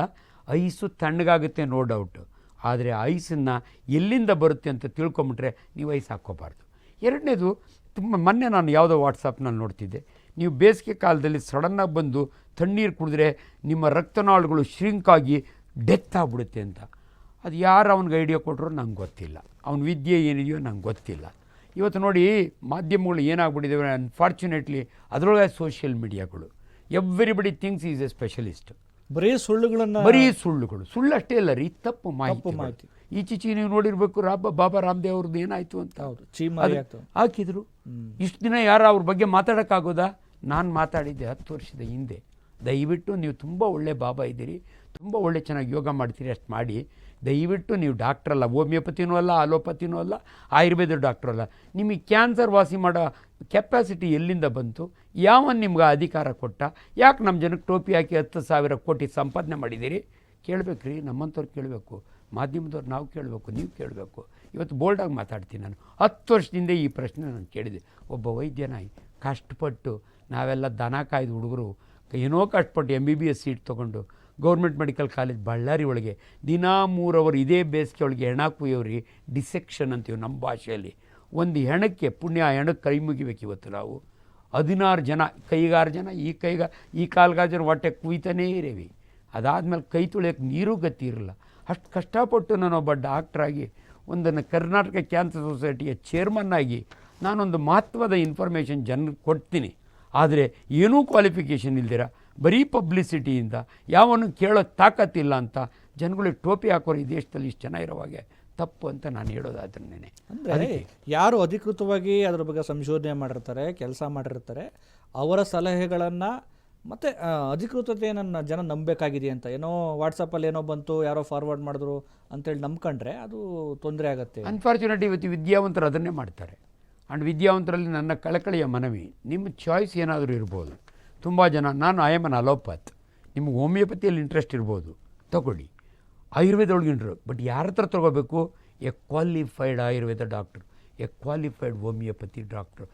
B: ಐಸು ತಣ್ಣಗಾಗುತ್ತೆ ನೋ ಡೌಟು. ಆದರೆ ಐಸನ್ನು ಎಲ್ಲಿಂದ ಬರುತ್ತೆ ಅಂತ ತಿಳ್ಕೊಂಬಿಟ್ರೆ ನೀವು ಐಸ್ ಹಾಕ್ಕೋಬಾರ್ದು. ಎರಡನೇದು, ಮೊನ್ನೆ ನಾನು ಯಾವುದೋ ವಾಟ್ಸಪ್ನಲ್ಲಿ ನೋಡ್ತಿದ್ದೆ, ನೀವು ಬೇಸಿಗೆ ಕಾಲದಲ್ಲಿ ಸಡನ್ನಾಗಿ ಬಂದು ತಣ್ಣೀರು ಕುಡಿದ್ರೆ ನಿಮ್ಮ ರಕ್ತನಾಳಗಳು ಶ್ರಿಂಕಾಗಿ ಡೆತ್ ಆಗಿಬಿಡುತ್ತೆ ಅಂತ. ಅದು ಯಾರು ಅವ್ನಿಗೆ ಐಡಿಯಾ ಕೊಟ್ಟರು ನಂಗೆ ಗೊತ್ತಿಲ್ಲ, ಅವ್ನ ವಿದ್ಯೆ ಏನಿದೆಯೋ ನಂಗೆ ಗೊತ್ತಿಲ್ಲ. ಇವತ್ತು ನೋಡಿ ಮಾಧ್ಯಮಗಳು ಏನಾಗ್ಬಿಟ್ಟಿದ್ದಾವೆ ಅನ್ಫಾರ್ಚುನೇಟ್ಲಿ, ಅದರೊಳಗೆ ಸೋಷಿಯಲ್ ಮೀಡಿಯಾಗಳು, everybody things is a specialist.
A: ಬರೀ ಸುಳ್ಳುಗಳನ್ನು,
B: ಬರೀ ಸುಳ್ಳುಗಳು. ಸುಳ್ಳು ಅಷ್ಟೇ ಅಲ್ಲ ರೀ, ತಪ್ಪು ಮಾಹಿತಿ. ಈಚೀಚೆ ನೀವು ನೋಡಿರ್ಬೇಕು, ಬಾಬಾ ರಾಮದೇವ್ ಅವ್ರದ್ದು ಏನಾಯ್ತು ಅಂತ ಹಾಕಿದ್ರು. ಇಷ್ಟು ದಿನ ಯಾರು ಅವ್ರ ಬಗ್ಗೆ ಮಾತಾಡೋಕ್ಕಾಗೋದಾ? ನಾನು ಮಾತಾಡಿದ್ದೆ 10 ವರ್ಷದ ಹಿಂದೆ. ದಯವಿಟ್ಟು ನೀವು ತುಂಬ ಒಳ್ಳೆ ಬಾಬಾ ಇದ್ದೀರಿ, ತುಂಬ ಒಳ್ಳೆ ಚೆನ್ನಾಗಿ ಯೋಗ ಮಾಡ್ತೀರಿ, ಅಷ್ಟು ಮಾಡಿ. ದಯವಿಟ್ಟು ನೀವು ಡಾಕ್ಟ್ರಲ್ಲ, ಹೋಮಿಯೋಪತಿನೂ ಅಲ್ಲ, ಅಲೋಪತಿನೂ ಅಲ್ಲ, ಆಯುರ್ವೇದ ಡಾಕ್ಟ್ರು ಅಲ್ಲ. ನಿಮಗೆ ಕ್ಯಾನ್ಸರ್ ವಾಸಿ ಮಾಡೋ ಕೆಪಾಸಿಟಿ ಎಲ್ಲಿಂದ ಬಂತು? ಯಾವನ್ ನಿಮ್ಗೆ ಅಧಿಕಾರ ಕೊಟ್ಟ? ಯಾಕೆ ನಮ್ಮ ಜನಕ್ಕೆ ಟೋಪಿ ಹಾಕಿ 10,000 ಕೋಟಿ ಸಂಪಾದನೆ ಮಾಡಿದ್ದೀರಿ? ಕೇಳಬೇಕು ರೀ, ನಮ್ಮಂಥವ್ರು ಕೇಳಬೇಕು, ಮಾಧ್ಯಮದವ್ರು ನಾವು ಕೇಳಬೇಕು, ನೀವು ಕೇಳಬೇಕು. ಇವತ್ತು ಬೋಲ್ಡಾಗಿ ಮಾತಾಡ್ತೀನಿ ನಾನು. 10 ವರ್ಷದಿಂದ ಈ ಪ್ರಶ್ನೆ ನಾನು ಕೇಳಿದೆ. ಒಬ್ಬ ವೈದ್ಯನಾಗಿ ಕಷ್ಟಪಟ್ಟು ನಾವೆಲ್ಲ ದನ ಕಾಯ್ದು ಹುಡುಗರು ಏನೋ ಕಷ್ಟಪಟ್ಟು MBBS ಸೀಟ್ ತೊಗೊಂಡು ಗೌರ್ಮೆಂಟ್ ಮೆಡಿಕಲ್ ಕಾಲೇಜ್ ಬಳ್ಳಾರಿ ಒಳಗೆ ದಿನಾ 3 ಅವರ್ ಇದೇ ಬೇಸಿಗೆ ಒಳಗೆ ಹೆಣ ಕುಯ್ಯೋರಿ, ಡಿಸೆಕ್ಷನ್ ಅಂತೀವಿ ನಮ್ಮ ಭಾಷೆಯಲ್ಲಿ. ಒಂದು ಹೆಣಕ್ಕೆ ಪುಣ್ಯ, ಆ ಹೆಣಕ್ಕೆ ಕೈ ಮುಗಿಬೇಕು. ಇವತ್ತು ನಾವು 16 ಜನ, ಕೈಗಾರು ಜನ, ಈ ಕಾಲ್ಗಾರ ಜನ ಹೊಟ್ಟೆ ಕುಯ್ತಾನೇ ಇರೇವಿ. ಅದಾದಮೇಲೆ ಕೈ ತೊಳೆಯೋಕ್ಕೆ ನೀರು ಗತಿ ಇರಲ್ಲ. ಅಷ್ಟು ಕಷ್ಟಪಟ್ಟು ನಾನೊಬ್ಬ ಡಾಕ್ಟ್ರಾಗಿ ಒಂದನ್ನು ಕರ್ನಾಟಕ ಕ್ಯಾನ್ಸರ್ ಸೊಸೈಟಿಯ ಚೇರ್ಮನ್ನಾಗಿ ನಾನೊಂದು ಮಹತ್ವದ ಇನ್ಫಾರ್ಮೇಷನ್ ಜನರಿಗೆ ಕೊಡ್ತೀನಿ. ಆದರೆ ಏನೂ ಕ್ವಾಲಿಫಿಕೇಷನ್ ಇಲ್ದಿರ ಬರೀ ಪಬ್ಲಿಸಿಟಿಯಿಂದ ಯಾವನು ಕೇಳೋ ತಾಕತ್ತಿಲ್ಲ ಅಂತ ಜನಗಳಿಗೆ ಟೋಪಿ ಹಾಕೋರು ಈ ದೇಶದಲ್ಲಿ ಇಷ್ಟು ಜನ ಇರೋವಾಗೆ ತಪ್ಪು ಅಂತ ನಾನು ಹೇಳೋದಾದ್ರೇ.
A: ಅಂದರೆ ಯಾರು ಅಧಿಕೃತವಾಗಿ ಅದರ ಬಗ್ಗೆ ಸಂಶೋಧನೆ ಮಾಡಿರ್ತಾರೆ, ಕೆಲಸ ಮಾಡಿರ್ತಾರೆ, ಅವರ ಸಲಹೆಗಳನ್ನು ಮತ್ತು ಅಧಿಕೃತತೆಯನ್ನು ಜನ ನಂಬಬೇಕಾಗಿದೆ ಅಂತ. ಏನೋ ವಾಟ್ಸಪ್ಪಲ್ಲಿ ಏನೋ ಬಂತು, ಯಾರೋ ಫಾರ್ವರ್ಡ್ ಮಾಡಿದ್ರು ಅಂತೇಳಿ ನಂಬ್ಕೊಂಡ್ರೆ ಅದು ತೊಂದರೆ ಆಗುತ್ತೆ.
B: ಅನ್ಫಾರ್ಚುನೇಟ್ಲಿ ಇವತ್ತು ವಿದ್ಯಾವಂತರು ಅದನ್ನೇ ಮಾಡ್ತಾರೆ. ಆ್ಯಂಡ್ ವಿದ್ಯಾವಂತರಲ್ಲಿ ನನ್ನ ಕಳಕಳಿಯ ಮನವಿ, ನಿಮ್ಮ ಚಾಯ್ಸ್ ಏನಾದರೂ ಇರ್ಬೋದು. ತುಂಬ ಜನ, ನಾನು ಐ ಆಮ್ ಅನ್ ಅಲೋಪತ್, ನಿಮ್ಗೆ ಹೋಮಿಯೋಪತಿಯಲ್ಲಿ ಇಂಟ್ರೆಸ್ಟ್ ಇರ್ಬೋದು, ತಗೊಳ್ಳಿ. ಆಯುರ್ವೇದ ಒಳಗಿಂಟ್ರು, ಬಟ್ ಯಾರ ಹತ್ರ ತೊಗೋಬೇಕು? A qualified Ayurveda doctor, A qualified homeopathy doctor,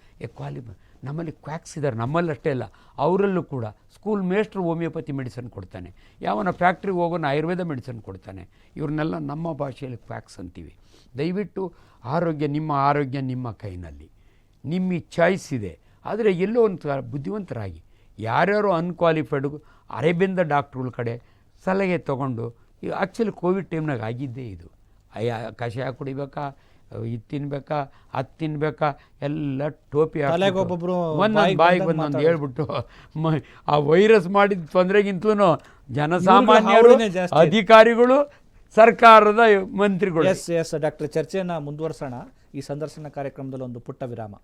B: ನಮ್ಮಲ್ಲಿ ಕ್ವ್ಯಾಕ್ಸ್ ಇದ್ದಾರೆ. ನಮ್ಮಲ್ಲಿ ಅಷ್ಟೇ ಅಲ್ಲ, ಅವರಲ್ಲೂ ಕೂಡ ಸ್ಕೂಲ್ ಮೇಸ್ಟ್ರು ಹೋಮಿಯೋಪತಿ ಮೆಡಿಸನ್ ಕೊಡ್ತಾನೆ, ಯಾವನ ಫ್ಯಾಕ್ಟ್ರಿಗೆ ಹೋಗೋನ ಆಯುರ್ವೇದ ಮೆಡಿಸನ್ ಕೊಡ್ತಾನೆ. ಇವ್ರನ್ನೆಲ್ಲ ನಮ್ಮ ಭಾಷೆಯಲ್ಲಿ ಕ್ವ್ಯಾಕ್ಸ್ ಅಂತೀವಿ. ದಯವಿಟ್ಟು ಆರೋಗ್ಯ ನಿಮ್ಮ ಕೈನಲ್ಲಿ, ನಿಮ್ಮ ಚಾಯ್ಸ್ ಇದೆ. ಆದರೆ ಎಲ್ಲೋ ಒಂದು ಬುದ್ಧಿವಂತರಾಗಿ, ಯಾರ್ಯಾರೋ ಅನ್ಕ್ವಾಲಿಫೈಡ್ ಅರೇಬಿಯನ್ದ ಡಾಕ್ಟ್ರುಗಳ ಕಡೆ ಸಲಹೆ ತೊಗೊಂಡು, ಈಗ ಆ್ಯಕ್ಚುಲಿ ಕೋವಿಡ್ ಟೈಮ್ನಾಗ ಆಗಿದ್ದೇ ಇದು. ಕಷಾಯ ಕುಡಿಬೇಕಾ, ಇದು ತಿನ್ಬೇಕಾ, ಅದು ತಿನ್ಬೇಕಾ, ಎಲ್ಲ ಟೋಪಿ ಒಂದೊಂದು ಬಾಯಿಗೆ ಒಂದೊಂದು ಹೇಳ್ಬಿಟ್ಟು ಆ ವೈರಸ್ ಮಾಡಿದ ತೊಂದರೆಗಿಂತಲೂ ಜನಸಾಮಾನ್ಯರು, ಅಧಿಕಾರಿಗಳು, ಸರ್ಕಾರದ ಮಂತ್ರಿಗಳು.
A: ಎಸ್ ಡಾಕ್ಟರ್, ಚರ್ಚೆಯನ್ನು ಮುಂದುವರಿಸೋಣ. ಈ ಸಂದರ್ಶನ ಕಾರ್ಯಕ್ರಮದಲ್ಲಿ ಒಂದು ಪುಟ್ಟ ವಿರಾಮ.